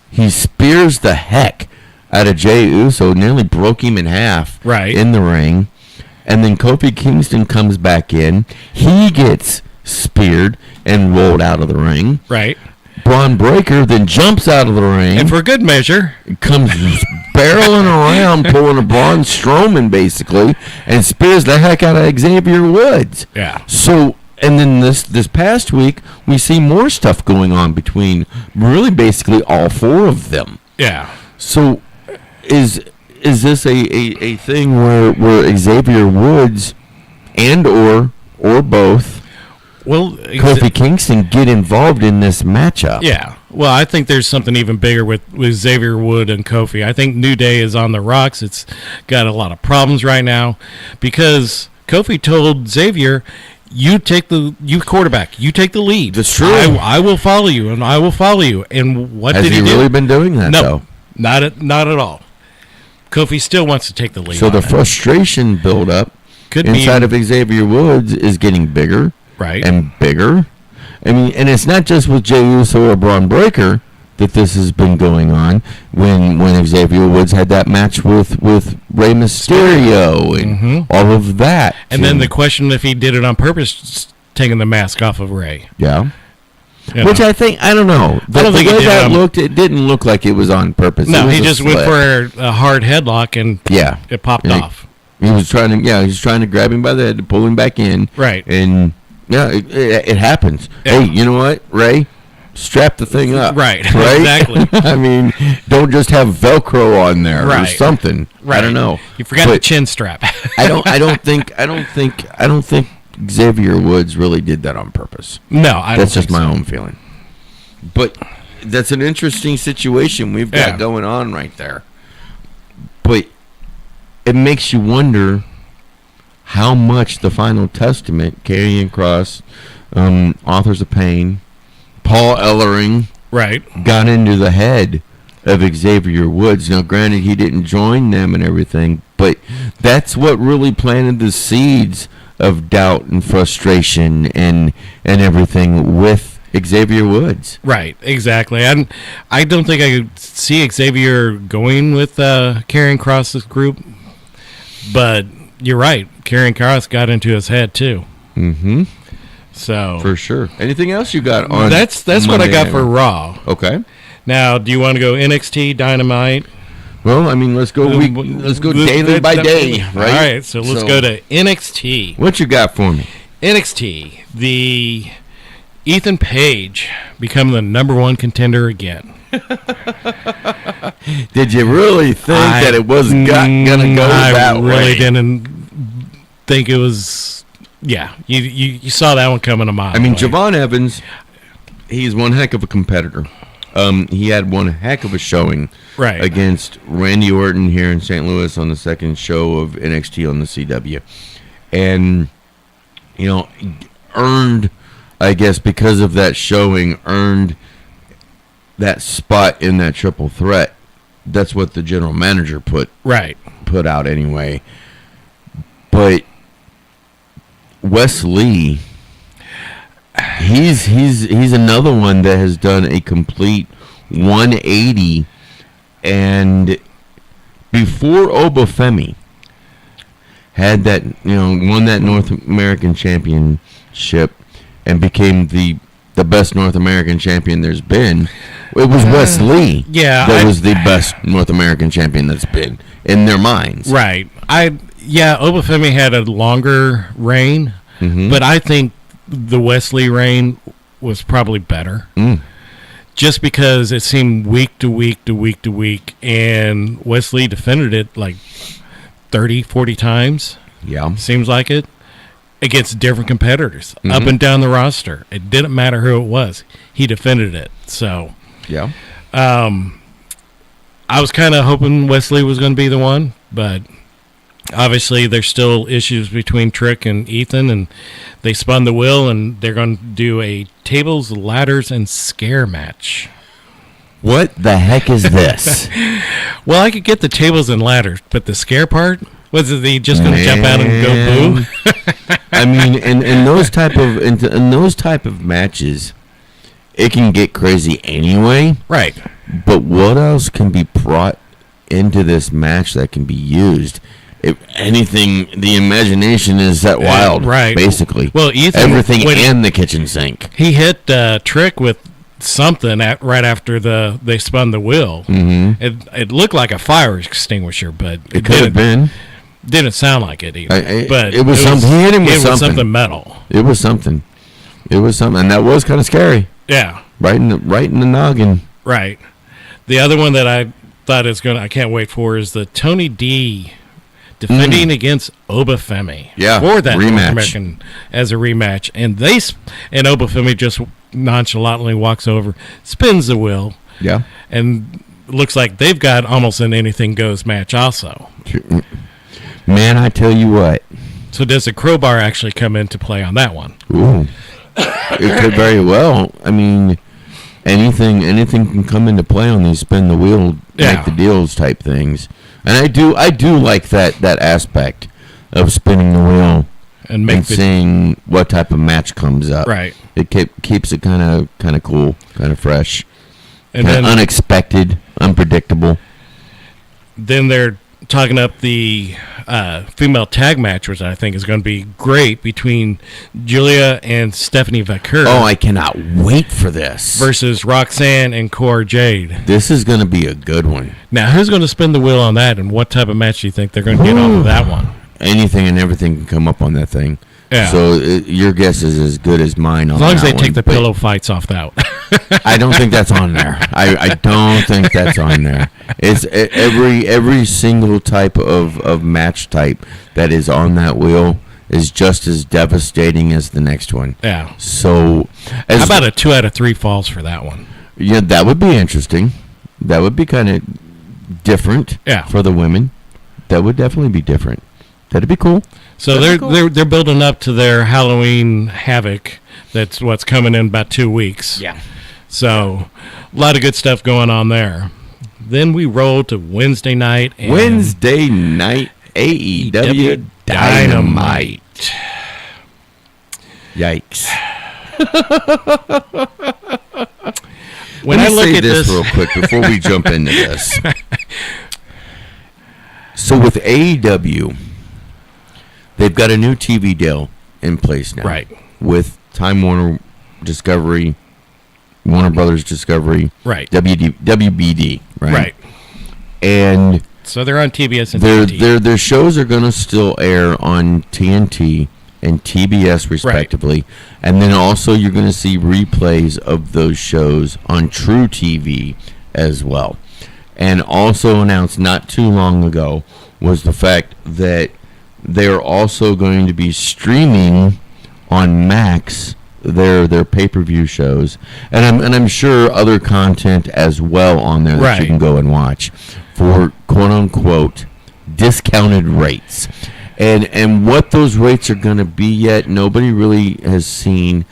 He spears the heck out of Jey Uso, nearly broke him in half in the ring. And then Kofi Kingston comes back in. He gets speared and rolled out of the ring. Right. Braun Breaker then jumps out of the ring. And for good measure, comes barreling around, pulling a Braun Strowman, basically, and spears the heck out of Xavier Woods. Yeah. So, and then this past week, we see more stuff going on between really basically all four of them. Yeah. So, is this a thing where Xavier Woods and or both Kofi Kingston get involved in this matchup? Yeah. Well, I think there's something even bigger with Xavier Wood and Kofi. I think New Day is on the rocks. It's got a lot of problems right now because Kofi told Xavier, you quarterback, you take the lead. That's true. I will follow you, and I will follow you. And what did he do? Has he really been doing that, though? Not at all. Kofi still wants to take the lead. So the frustration buildup inside of Xavier Woods is getting bigger, and bigger. I mean, and it's not just with Jey Uso or Braun Breaker that this has been going on. When Xavier Woods had that match with Rey Mysterio and all of that, and then the question if he did it on purpose, taking the mask off of Rey. Yeah. Which I think, I don't know. I don't think the way it that looked, it didn't look like it was on purpose. No, he just went for a hard headlock and it popped off. He was trying to grab him by the head to pull him back in. Right. And it happens. Yeah. Hey, you know what, Ray? Strap the thing up. Right. Exactly. I mean, don't just have Velcro on there or something. Right. I don't know. You forgot the chin strap. I don't think Xavier Woods really did that on purpose. No, I don't That's just think my so. own feeling. But that's an interesting situation we've got going on right there. But it makes you wonder how much the Final Testament, Karrion Kross, Authors of Pain, Paul Ellering, got into the head of Xavier Woods. Now, granted, he didn't join them and everything, but that's what really planted the seeds of doubt and frustration and everything with Xavier Woods. Right, exactly. And I don't think I could see Xavier going with Karrion Kross's group, but you're right. Karrion Kross got into his head too. Mm-hmm. So for sure. Anything else you got on? That's what I got for Raw. Okay. Now, do you want to go NXT Dynamite? Well, I mean, let's go daily by day, right? All right, so let's go to NXT. What you got for me? NXT, the Ethan Page become the #1 contender again. Did you really think that it was going to go that way? I really didn't think it was. Yeah, you saw that one coming a mile. I mean, Javon Evans, he's one heck of a competitor. He had one heck of a showing against Randy Orton here in St. Louis on the second show of NXT on the CW. And, earned, I guess, because of that showing, earned that spot in that triple threat. That's what the general manager put out anyway. But Wes Lee, he's another one that has done a complete 180, and before Obafemi had that, won that North American Championship and became the best North American champion there's been, it was Wes Lee that was the best North American champion that's been in their minds. Right. Obafemi had a longer reign, but I think the Wes Lee reign was probably better. Just because it seemed week to week to week to week, and Wes Lee defended it like 30, 40 times. Yeah. Seems like it. against different competitors up Mhm. and down the roster. It didn't matter who it was. He defended it. So, Yeah. I was kind of hoping Wesley was going to be the one, but obviously there's still issues between Trick and Ethan, and they spun the wheel, and they're going to do a tables, ladders, and scare match. What the heck is this? Well, I could get the tables and ladders, but the scare part, was it he just going to jump out and go boo? I mean, in those type of matches, it can get crazy anyway. Right. But what else can be brought into this match that can be used? If anything, the imagination is that wild, right? Basically, Well, Ethan, everything when and the kitchen sink. He hit Trick with something right after they spun the wheel. Mhm. It looked like a fire extinguisher, but It could have been. Didn't sound like it either. But it was something. He hit him with something metal. It was something. It was something, and that was kind of scary. Yeah. Right in the noggin. Right. The other one that I thought I can't wait for is the Tony D defending against Obafemi. Yeah, For that North rematch. American as a rematch. And Obafemi just nonchalantly walks over, spins the wheel. Yeah. And looks like they've got almost an anything goes match also. Man, I tell you what. So does the crowbar actually come into play on that one? Ooh. It could very well. I mean, anything can come into play on these spin the wheel, make the deals type things. And I do like that aspect of spinning the wheel and seeing what type of match comes up. Right. It keeps it kind of cool, kind of fresh, and then then unexpected, unpredictable. Then they're talking up the female tag match, which I think is going to be great, between Julia and Stephanie Vaquer. Oh, I cannot wait for this. Versus Roxanne and Cora Jade. This is going to be a good one. Now, who's going to spin the wheel on that, and what type of match do you think they're going to get on that one? Anything and everything can come up on that thing. Yeah. So your guess is as good as mine on As long as that they one, take the but pillow fights off that one. I don't think that's on there. I don't think that's on there. It's every single type of match type that is on that wheel is just as devastating as the next one. Yeah. So, how about a 2 out of 3 falls for that one? Yeah, that would be interesting. That would be kind of different. Yeah. For the women, that would definitely be different. That'd be cool. So they're building up to their Halloween Havoc. That's what's coming in about 2 weeks. Yeah. So a lot of good stuff going on there. Then we roll to Wednesday night. And AEW Dynamite. Yikes. When Let I me look say at this this real quick before we jump into this. So with AEW, they've got a new TV deal in place now. Right. With Time Warner Discovery, Warner Brothers Discovery. Right. WBD. Right. Right. And so they're on TBS and TNT. their shows are going to still air on TNT and TBS respectively. Right. And then also you're going to see replays of those shows on True TV as well. And also announced not too long ago was the fact that they're also going to be streaming on Max their pay-per-view shows, and I'm sure other content as well on there that you can go and watch for quote unquote discounted rates. And what those rates are going to be yet, nobody really has seen.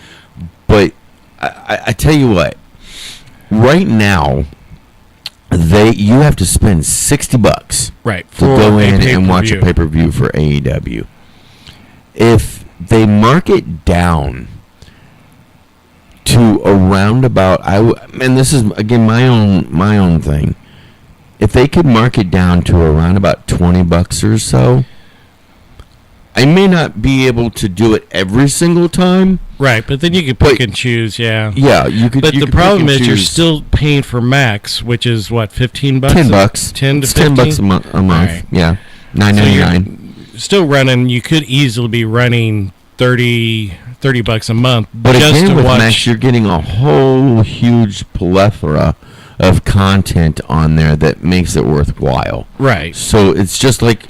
But I tell you what, right now, you have to spend $60 right to go in and watch a pay-per-view for AEW. If they mark it down to around about, and this is again my own thing. If they could mark it down to around about $20 or so, I may not be able to do it every single time. Right, but then you could pick and choose, yeah. Yeah, you could. But you the could problem pick and is you're choose. still paying for Max, which is what, $15? $10. 10 to It's 15? $10 a month. Right. Yeah, $9.99. So still running. You could easily be running $30 a month. But just again, to with watch. Max, you're getting a whole huge plethora of content on there that makes it worthwhile. Right. So it's just like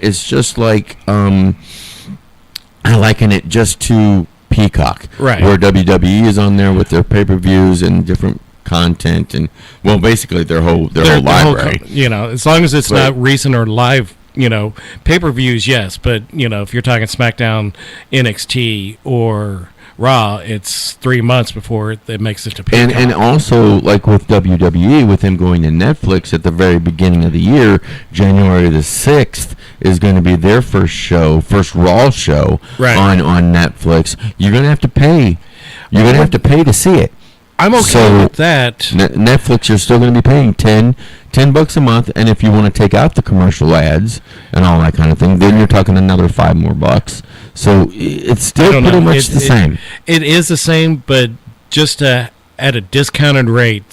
I liken it just to Peacock, right? Where WWE is on there with their pay-per-views and different content, and well, basically their whole library. As long as it's not recent or live, pay-per-views, yes. But if you're talking SmackDown, NXT, or Raw, it's 3 months before it makes it to Peacock. And also, like with WWE, with them going to Netflix at the very beginning of the year, January the 6th is going to be their first Raw show on Netflix. You're going to have to pay. You're going to have to pay to see it. I'm okay with that. Netflix, you're still going to be paying $10 a month, and if you want to take out the commercial ads and all that kind of thing, then you're talking another $5 more. So it's still pretty much the same. It is the same, but just at a discounted rate.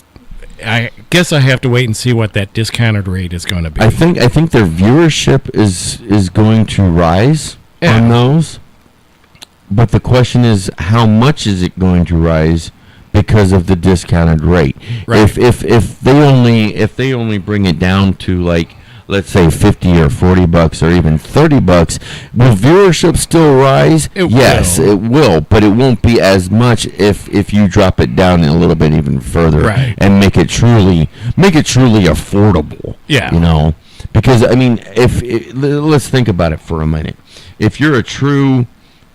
I guess I have to wait and see what that discounted rate is going to be. I think their viewership is going to rise on those, but the question is, how much is it going to rise? Because of the discounted rate. Right. If they only bring it down to, like, let's say $50 or $40 or even $30, will viewership still rise? Yes, it will, but it won't be as much if you drop it down a little bit even further and make it truly affordable. Yeah. Because let's think about it for a minute. If you're a true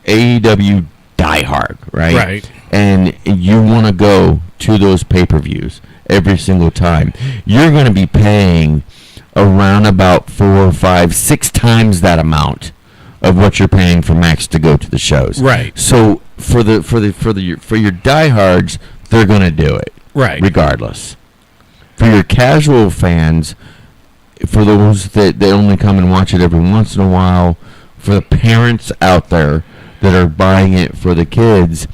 AEW diehard, right? And you want to go to those pay-per-views every single time, you're going to be paying around about 4, 5, 6 times that amount of what you're paying for Max to go to the shows. Right. So for your diehards, they're going to do it. Right. Regardless. For your casual fans, for those that they only come and watch it every once in a while, for the parents out there that are buying it for the kids,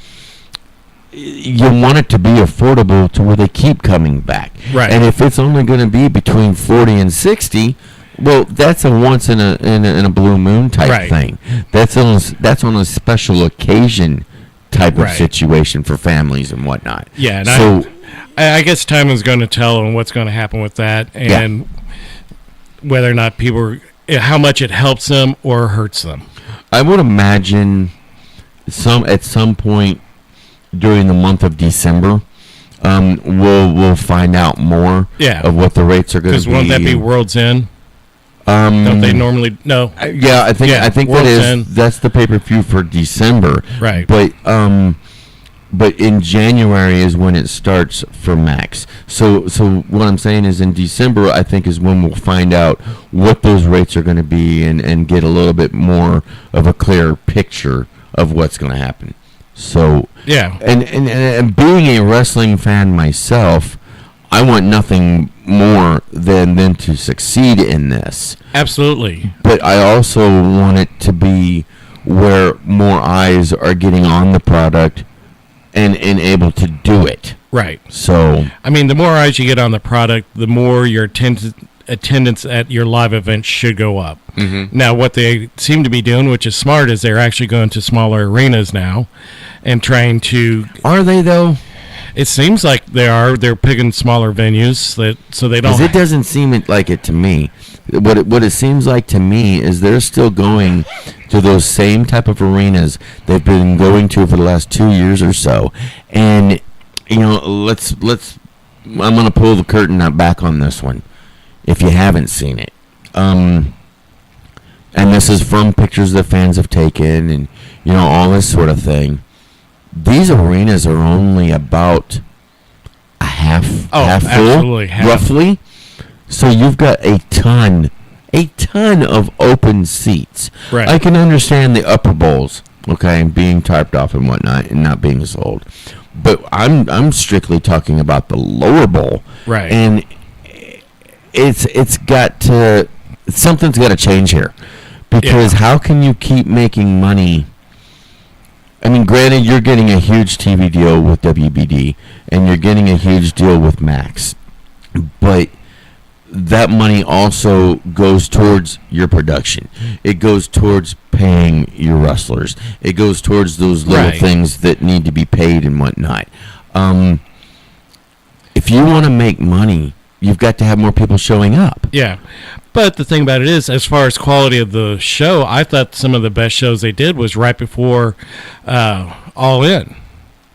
you want it to be affordable to where they keep coming back. Right. And if it's only going to be between 40 and 60, well, that's a once in a blue moon type thing. That's on a special occasion type of situation for families and whatnot. Yeah. And I guess time is going to tell on what's going to happen with that, and whether or not how much it helps them or hurts them. I would imagine at some point during the month of December, we'll find out more of what the rates are going to be. Because won't that be World's End? Don't they normally? No. I think that is. That's the pay-per-view for December. Right. But in January is when it starts for Max. So what I'm saying is, in December, I think, is when we'll find out what those rates are going to be and get a little bit more of a clear picture of what's going to happen. So and being a wrestling fan myself, I want nothing more than to succeed in this. Absolutely. But I also want it to be where more eyes are getting on the product and able to do it. Right. So the more eyes you get on the product, the more your attendance at your live event should go up. Mm-hmm. Now, what they seem to be doing, which is smart, is they're actually going to smaller arenas now and trying to... Are they, though? It seems like they are. They're picking smaller venues so they don't... Because it doesn't seem like it to me. What it seems like to me is they're still going to those same type of arenas they've been going to for the last 2 years or so. And, let's I'm going to pull the curtain back on this one, if you haven't seen it. And this is from pictures that fans have taken and, all this sort of thing. These arenas are only about a half full, roughly. So you've got a ton of open seats. Right. I can understand the upper bowls, being tarped off and whatnot and not being sold. But I'm strictly talking about the lower bowl. Right. And something's got to change here, because how can you keep making money? Granted, you're getting a huge TV deal with WBD and you're getting a huge deal with Max, but that money also goes towards your production. It goes towards paying your wrestlers. It goes towards those little things that need to be paid and whatnot. If you want to make money you've got to have more people showing up. Yeah. But the thing about it is, as far as quality of the show, I thought some of the best shows they did was right before All In.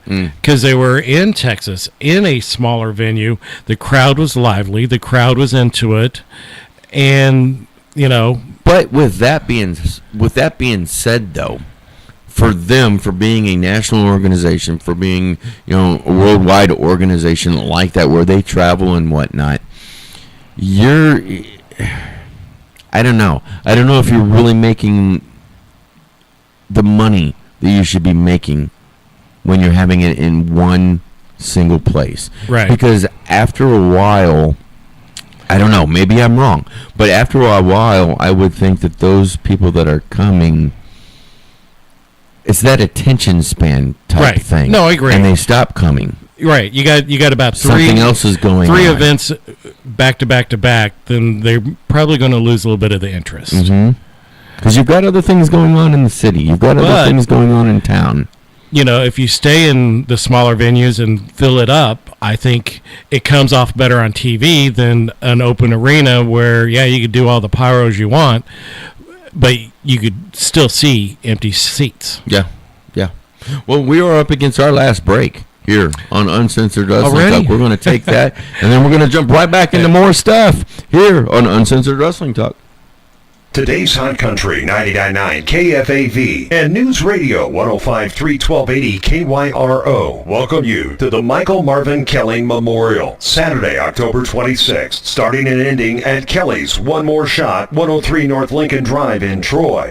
Because they were in Texas, in a smaller venue. The crowd was lively. The crowd was into it. And, you know. But with that being said, though, for them, for being a national organization, for being, you know, a worldwide organization like that, where they travel and whatnot, I don't know. I don't know if you're really making the money that you should be making when you're having it in one single place. Right. Because after a while, I don't know, maybe I'm wrong, but after a while, I would think that those people that are coming, it's that attention span type thing. No, I agree. And they stop coming. Right, you got about something else is going three on. events back to back to back. Then they're probably going to lose a little bit of the interest. Because you've got other things going on in the city. You've got other things going on in town. You know, if you stay in the smaller venues and fill it up, I think it comes off better on TV than an open arena where, yeah, you could do all the pyros you want, but you could still see empty seats. Yeah. Well, we are up against our last break here on Uncensored Wrestling Already? Talk. We're going to take that, and then we're going to jump right back into more stuff here on Uncensored Wrestling Talk. Today's Hot Country 99.9 KFAV and News Radio 105.3 1280 KYRO welcome you to the Michael Marvin Kelly Memorial, Saturday, October 26th, starting and ending at Kelly's One More Shot, 103 North Lincoln Drive in Troy.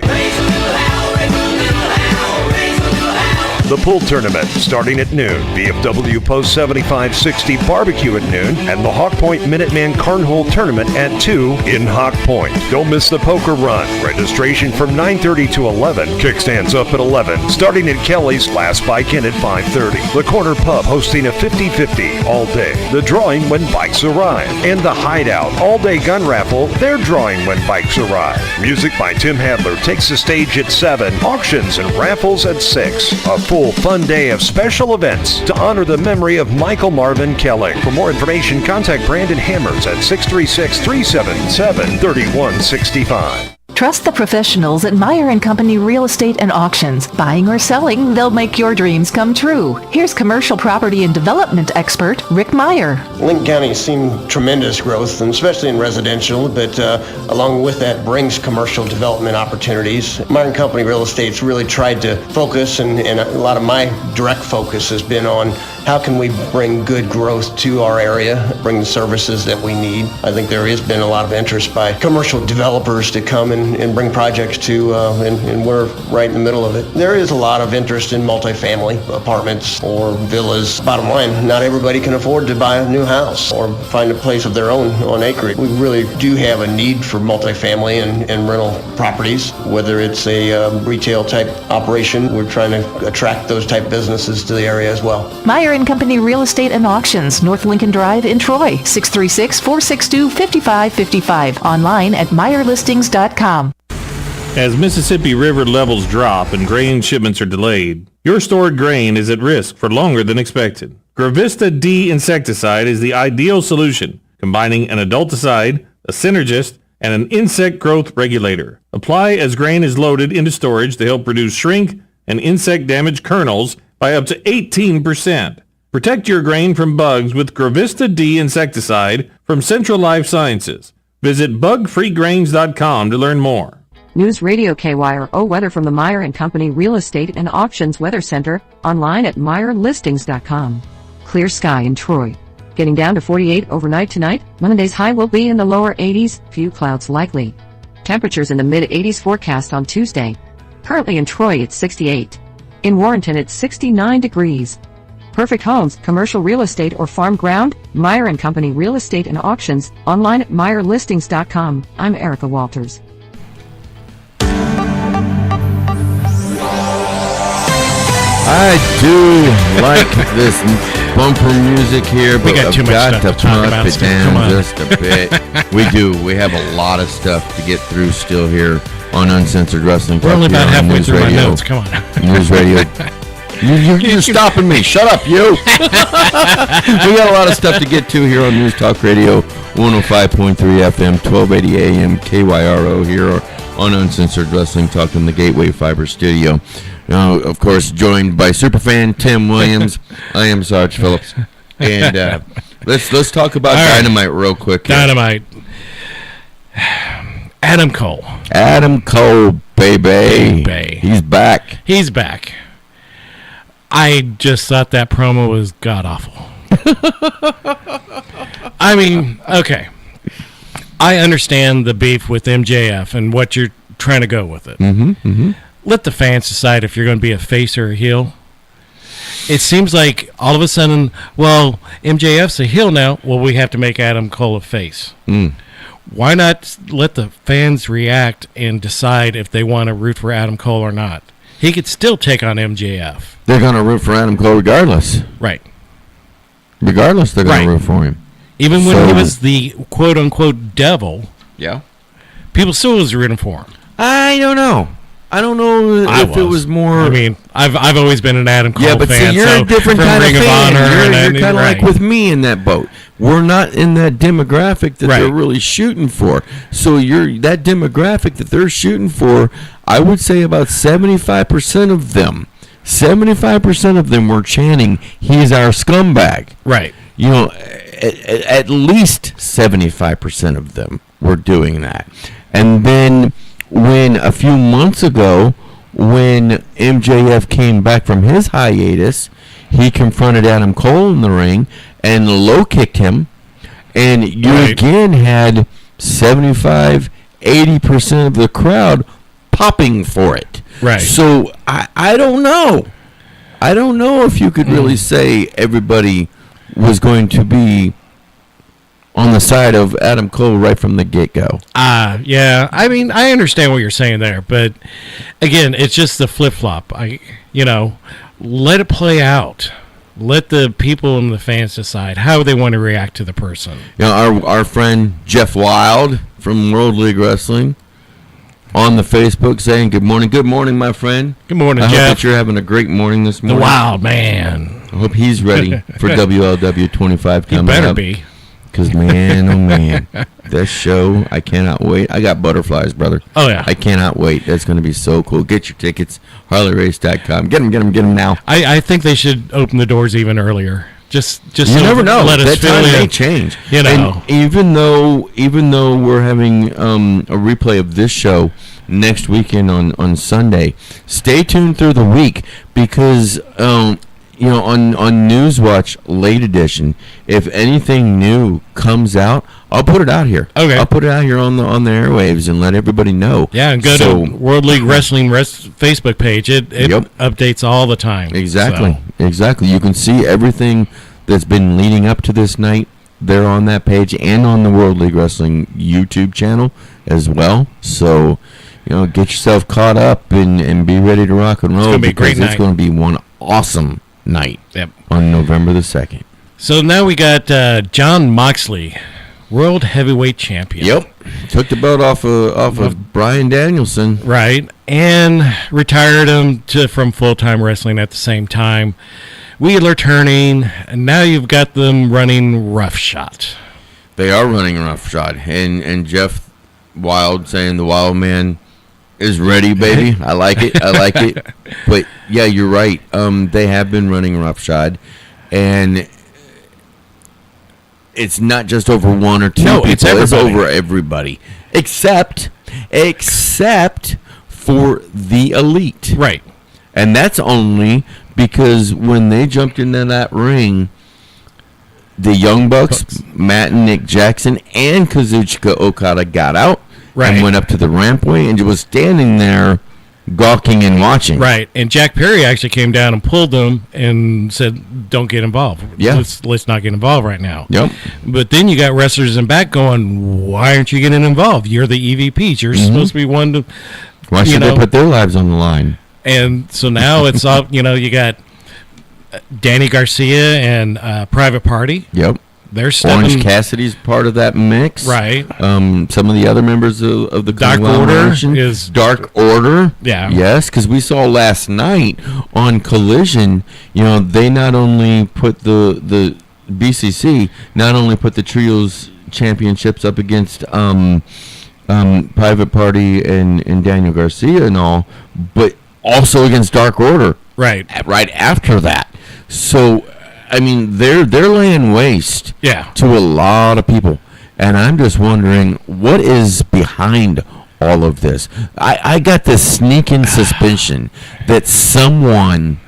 The pool tournament starting at noon, VFW Post 7560 barbecue at noon, and the Hawk Point Minuteman Cornhole Tournament at 2 in Hawk Point. Don't miss the poker run. Registration from 9:30 to 11. Kickstands up at 11. Starting at Kelly's, last bike in at 5:30. The Corner Pub hosting a 50-50 all day. The drawing when bikes arrive. And the Hideout all-day gun raffle, they're drawing when bikes arrive. Music by Tim Hadler takes the stage at 7. Auctions and raffles at 6. A full fun day of special events to honor the memory of Michael Marvin Kelly. For more information, contact Brandon Hammers at 636-377-3165. Trust the professionals at Meyer & Company Real Estate and Auctions. Buying or selling, they'll make your dreams come true. Here's commercial property and development expert Rick Meyer. Lincoln County has seen tremendous growth, and especially in residential, but along with that brings commercial development opportunities. Meyer & Company Real Estate's really tried to focus, and a lot of my direct focus has been on how can we bring good growth to our area, bring the services that we need. I think there has been a lot of interest by commercial developers to come and bring projects to, and we're right in the middle of it. There is a lot of interest in multifamily apartments or villas. Bottom line, not everybody can afford to buy a new house or find a place of their own on acreage. We really do have a need for multifamily and rental properties, whether it's a retail type operation. We're trying to attract those type businesses to the area as well. Meyer & Company Real Estate and Auctions, North Lincoln Drive in Troy, 636-462-5555. Online at MeyerListings.com. As Mississippi River levels drop and grain shipments are delayed, your stored grain is at risk for longer than expected. Gravista D insecticide is the ideal solution, combining an adulticide, a synergist, and an insect growth regulator. Apply as grain is loaded into storage to help reduce shrink and insect damage kernels by up to 18%. Protect your grain from bugs with Gravista D insecticide from Central Life Sciences. Visit bugfreegrains.com to learn more. News Radio KYRO weather from the Meyer & Company Real Estate and Auctions Weather Center, online at MeyerListings.com. Clear sky in Troy. Getting down to 48 overnight tonight. Monday's high will be in the lower 80s, few clouds likely. Temperatures in the mid-80s forecast on Tuesday. Currently in Troy it's 68. In Warrenton it's 69 degrees. Perfect homes, commercial real estate or farm ground, Meyer & Company Real Estate and Auctions, online at MeyerListings.com. I'm Erica Walters. I do like this bumper music here, but I've got to pump it down just a bit. We do. We have a lot of stuff to get through still here on Uncensored Wrestling Talk. We're only about halfway through my notes. Come on. News Radio You're stopping me. Shut up, you. We got a lot of stuff to get to here on News Talk Radio 105.3 FM, 1280 AM, KYRO here on Uncensored Wrestling Talk in the Gateway Fiber Studio. Now, of course, joined by superfan Tim Williams. I am Sarge Phillips. And let's talk about Dynamite real quick here. Dynamite. Adam Cole. Adam Cole, baby. He's back. He's back. I just thought that promo was god-awful. I mean, okay. I understand the beef with MJF and what you're trying to go with it. Let the fans decide if you're going to be a face or a heel. It seems like all of a sudden, well, MJF's a heel now. Well, we have to make Adam Cole a face. Why not let the fans react and decide if they want to root for Adam Cole or not? He could still take on MJF. They're going to root for Adam Cole regardless. Right. Regardless, they're going to root for him. Even when he was the quote-unquote devil, people still was rooting for him. I don't know. I don't know if it was more. I mean, I've always been an Adam Cole fan. Yeah, but see, you're a different kind of fan. You're kind of like with me in that boat. We're not in that demographic that they're really shooting for. So that demographic that they're shooting for, I would say about 75% of them. 75% of them were chanting, "He's our scumbag." Right. You know, at least 75% of them were doing that. And then when a few months ago, when MJF came back from his hiatus, he confronted Adam Cole in the ring and low kicked him, and you again had 75, 80% of the crowd popping for it. Right. So I don't know. I don't know if you could really say everybody was going to be on the side of Adam Cole right from the get-go. Yeah. I mean, I understand what you're saying there, but again, it's just the flip-flop. Let it play out. Let the people and the fans decide how they want to react to the person. You know, our friend Jeff Wild from World League Wrestling on the Facebook saying, "Good morning, my friend. Good morning, I Jeff. hope that you're having a great morning this morning." The Wild Man. I hope he's ready for WLW 25 coming up. He better be. Because, man, oh, man, this show, I cannot wait. I got butterflies, brother. Oh, yeah. I cannot wait. That's going to be so cool. Get your tickets, HarleyRace.com. Get them now. I think they should open the doors even earlier. Just you so never know. Let us that time in. may change. You know. And even though we're having a replay of this show next weekend on Sunday, stay tuned through the week because on Newswatch Late Edition, if anything new comes out, I'll put it out here. Okay. I'll put it out here on the airwaves and let everybody know. Yeah, and go to World League Wrestling Facebook page. It updates all the time. Exactly. You can see everything that's been leading up to this night there on that page and on the World League Wrestling YouTube channel as well. So, get yourself caught up and be ready to rock and roll. It's going to be a great night. It's going to be one awesome night on November the 2nd. So now we got Jon Moxley, World Heavyweight Champion. Yep. Took the belt off of Bryan Danielson. Right. And retired him from full-time wrestling at the same time. Wheeler turning, and now you've got them running roughshod. They are running roughshod. And Jeff Wild saying the Wild Man is ready, baby. I like it. But yeah, you're right. They have been running roughshod, and it's not just over one or two people. It's over everybody, except for the elite. Right. And that's only because when they jumped into that ring, the Young Bucks, Matt and Nick Jackson, and Kazuchika Okada got out. Right. And went up to the rampway and was standing there gawking and watching. Right. And Jack Perry actually came down and pulled them and said, "Don't get involved. Yeah. Let's not get involved right now." Yep. But then you got wrestlers in back going, "Why aren't you getting involved? You're the EVPs. You're supposed to be one to..." Why should they put their lives on the line? And so now it's all, you got Danny Garcia and Private Party. Yep. They're stepping. Orange Cassidy's part of that mix. Right. Some of the other members of the Dark Order is Dark Order. Yeah. Yes, because we saw last night on Collision, they not only put the BCC, not only put the Trios championships up against Private Party and Daniel Garcia and all, but also against Dark Order. Right. Right after that. So, I mean, they're laying waste to a lot of people. And I'm just wondering, what is behind all of this? I got this sneaking suspicion that someone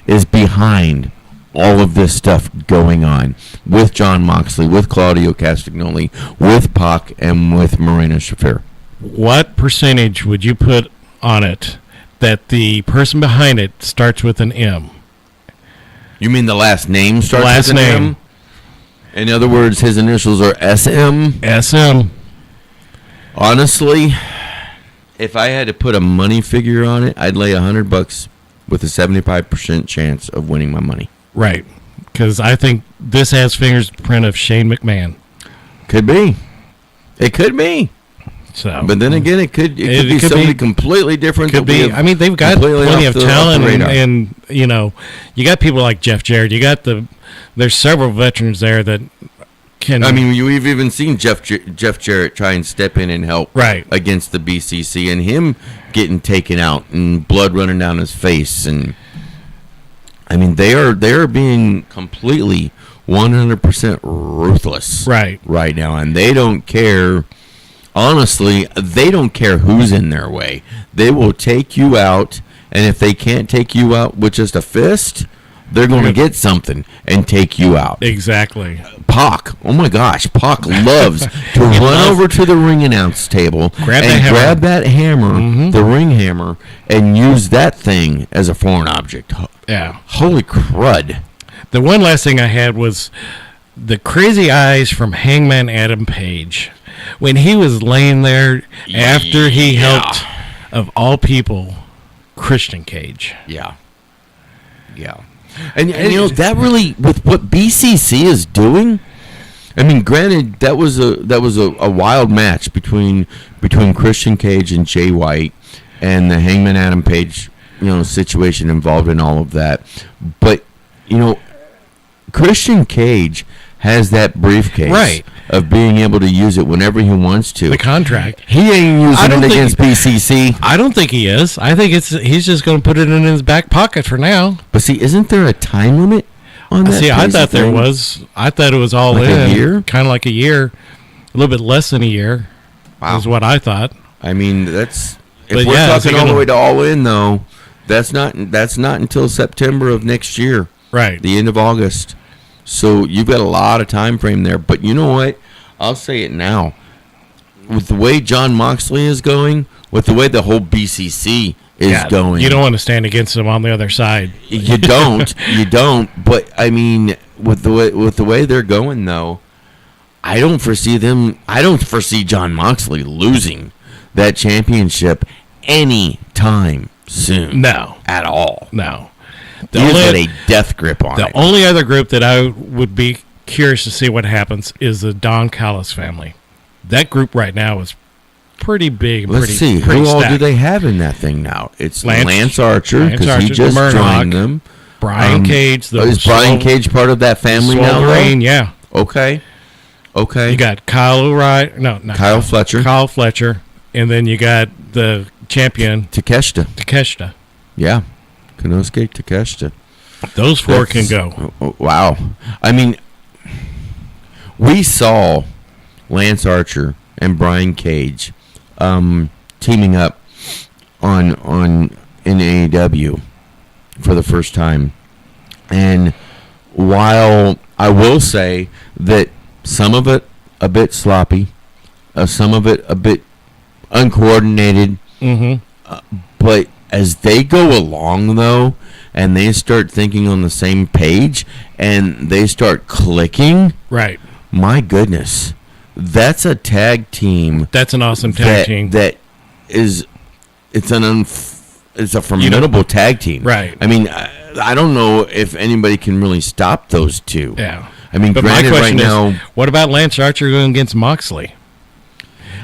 is behind all of this stuff going on with John Moxley, with Claudio Castagnoli, with Pac, and with Marina Shafir. What percentage would you put on it that the person behind it starts with an M? You mean the last name starts last with an name. M? In other words, his initials are SM? SM. Honestly, if I had to put a money figure on it, I'd lay $100 with a 75% chance of winning my money. Right. Because I think this has fingerprint of Shane McMahon. Could be. It could be. So, but then again, it could be somebody completely different. Could be. I mean, they've got plenty of talent, and you got people like Jeff Jarrett. You got there's several veterans there that can. I mean, we've even seen Jeff Jarrett try and step in and help against the BCC, and him getting taken out and blood running down his face, and I mean they are being completely 100% ruthless right now, and they don't care. Honestly, they don't care who's in their way. They will take you out, and if they can't take you out with just a fist, they're going to get something and take you out. Exactly. Pac, oh my gosh, Pac loves to run over to the ring announce table grab that hammer, the ring hammer, and use that thing as a foreign object. Yeah. Holy crud. The one last thing I had was the crazy eyes from Hangman Adam Page. When he was laying there after he helped, of all people, Christian Cage. Yeah. And that really, with what BCC is doing, I mean, granted, that was a wild match between Christian Cage and Jay White, and the Hangman Adam Page, situation involved in all of that. But Christian Cage has that briefcase of being able to use it whenever he wants to. The contract. He ain't using it against BCC. I don't think he is. I think he's just going to put it in his back pocket for now. But see, isn't there a time limit on that? See, I thought there was. I thought it was all like in. A year? Kind of like a year. A little bit less than a year. Wow. Is what I thought. I mean, if we're talking all the way to all in, though, that's not until September of next year. Right. The end of August. So you've got a lot of time frame there. But you know what? I'll say it now. With the way John Moxley is going, with the way the whole BCC is going. You don't want to stand against them on the other side. You don't. But, I mean, with the way they're going, though, I don't foresee John Moxley losing that championship any time soon. No. At all. No. He's got a death grip on it. The only other group that I would be curious to see what happens is the Don Callis family. That group right now is pretty big. Let's see. Who all do they have in that thing now? It's Lance Archer, because he just joined them. Brian Cage. Is Brian Cage part of that family now? Wolverine, yeah. Okay. You got Kyle O'Reilly. No, not Kyle Fletcher. Kyle Fletcher. And then you got the champion. Takeshita. Yeah. Konosuke Takeshita. Those four can go. Wow. I mean, we saw Lance Archer and Brian Cage teaming up in AEW for the first time. And while I will say that some of it a bit sloppy, some of it a bit uncoordinated, but as they go along, though, and they start thinking on the same page, and they start clicking, right? My goodness, that's a tag team. That's an awesome tag team. It's a formidable tag team, right? I mean, I don't know if anybody can really stop those two. Yeah. I mean, But my granted, question right now, is, what about Lance Archer going against Moxley?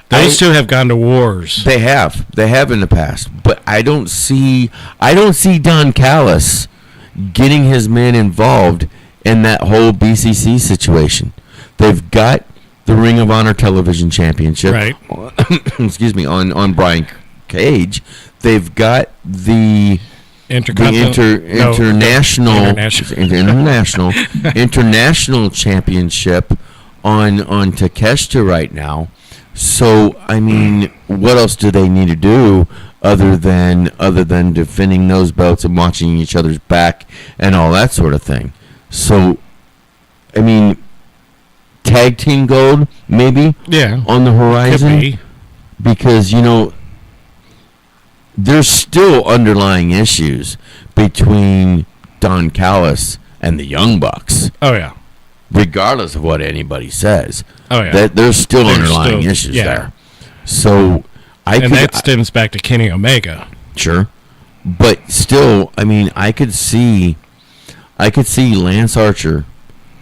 Those two have gone to wars. They have in the past, but I don't see Don Callis getting his men involved in that whole BCC situation. They've got the Ring of Honor Television Championship, right? Excuse me, on Brian Cage. They've got the international championship on Takeshita right now. So I mean, what else do they need to do other than defending those belts and watching each other's back and all that sort of thing? So I mean, tag team gold maybe on the horizon, Could be. because there's still underlying issues between Don Callis and the Young Bucks. Oh yeah. Regardless of what anybody says. Oh yeah. That there's still underlying issues there. So that stems back to Kenny Omega. Sure. But still, I mean, I could see Lance Archer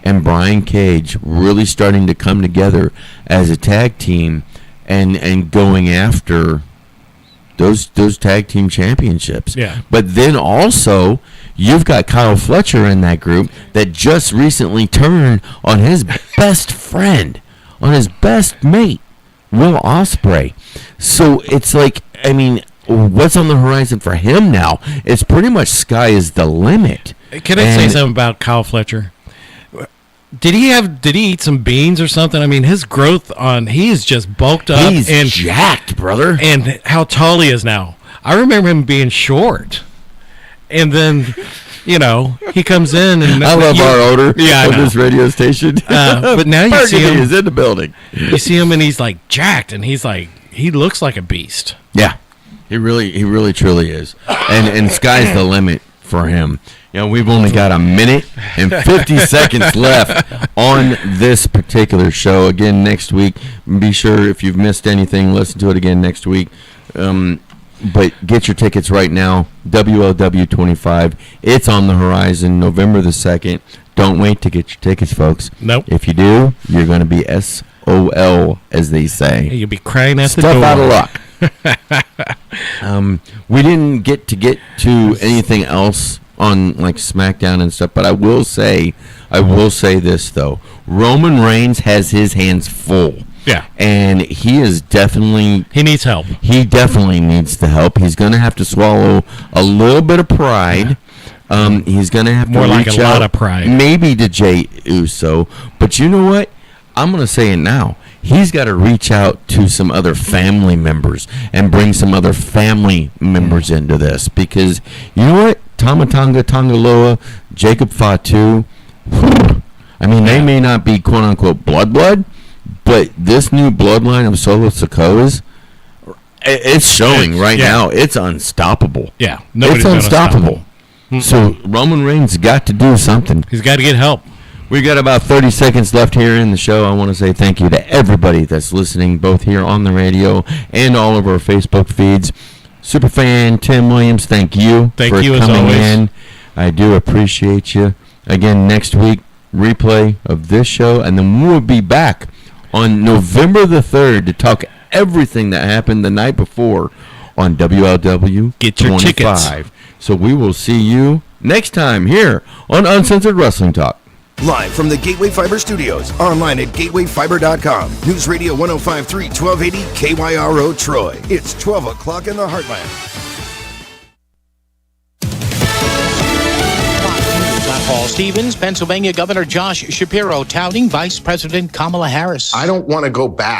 and Brian Cage really starting to come together as a tag team and going after those tag team championships. Yeah. But then also you've got Kyle Fletcher in that group that just recently turned on his best friend, on his best mate, Will Ospreay. So it's like, I mean, what's on the horizon for him now? It's pretty much sky is the limit. Can I say something about Kyle Fletcher? Did he eat some beans or something? I mean, his growth he is just bulked up. He's and jacked, brother. And how tall he is now. I remember him being short. And then, he comes in and I love our owner of this radio station. But now you see him. He's in the building. You see him and he's like jacked and he's like, he looks like a beast. Yeah. He really truly is. And sky's the limit for him. We've only got a minute and 50 seconds left on this particular show. Again, next week, be sure if you've missed anything, listen to it again next week. But get your tickets right now. WLW 25. It's on the horizon, November the 2nd. Don't wait to get your tickets, folks. Nope. If you do, you're going to be SOL, as they say. You'll be crying at the door. door. Stuff out of luck. We didn't get to anything else on like SmackDown and stuff, but I will say this though. Roman Reigns has his hands full. Yeah. And he needs help. He definitely needs the help. He's going to have to swallow a little bit of pride. He's going to have to reach out, a lot of pride. Maybe to Jey Uso, but you know what? I'm going to say it now. He's got to reach out to some other family members and bring some other family members into this, because you know what? Tama Tonga Tongaloa, Jacob Fatu, I mean, they may not be quote-unquote blood, but this new bloodline of Solo Sikoa's, it's showing now. It's unstoppable. Yeah. It's unstoppable. So Roman Reigns got to do something. He's got to get help. We've got about 30 seconds left here in the show. I want to say thank you to everybody that's listening, both here on the radio and all of our Facebook feeds. Superfan Tim Williams, thank you for coming as always. In. I do appreciate you. Again, next week, replay of this show, and then we'll be back on November the 3rd to talk everything that happened the night before on WLW Get your 25. tickets. So we will see you next time here on Uncensored Wrestling Talk. Live from the Gateway Fiber Studios, online at gatewayfiber.com. News Radio 105.3, 1280 KYRO Troy. It's 12 o'clock in the Heartland. Paul Stevens, Pennsylvania Governor Josh Shapiro touting Vice President Kamala Harris. I don't want to go back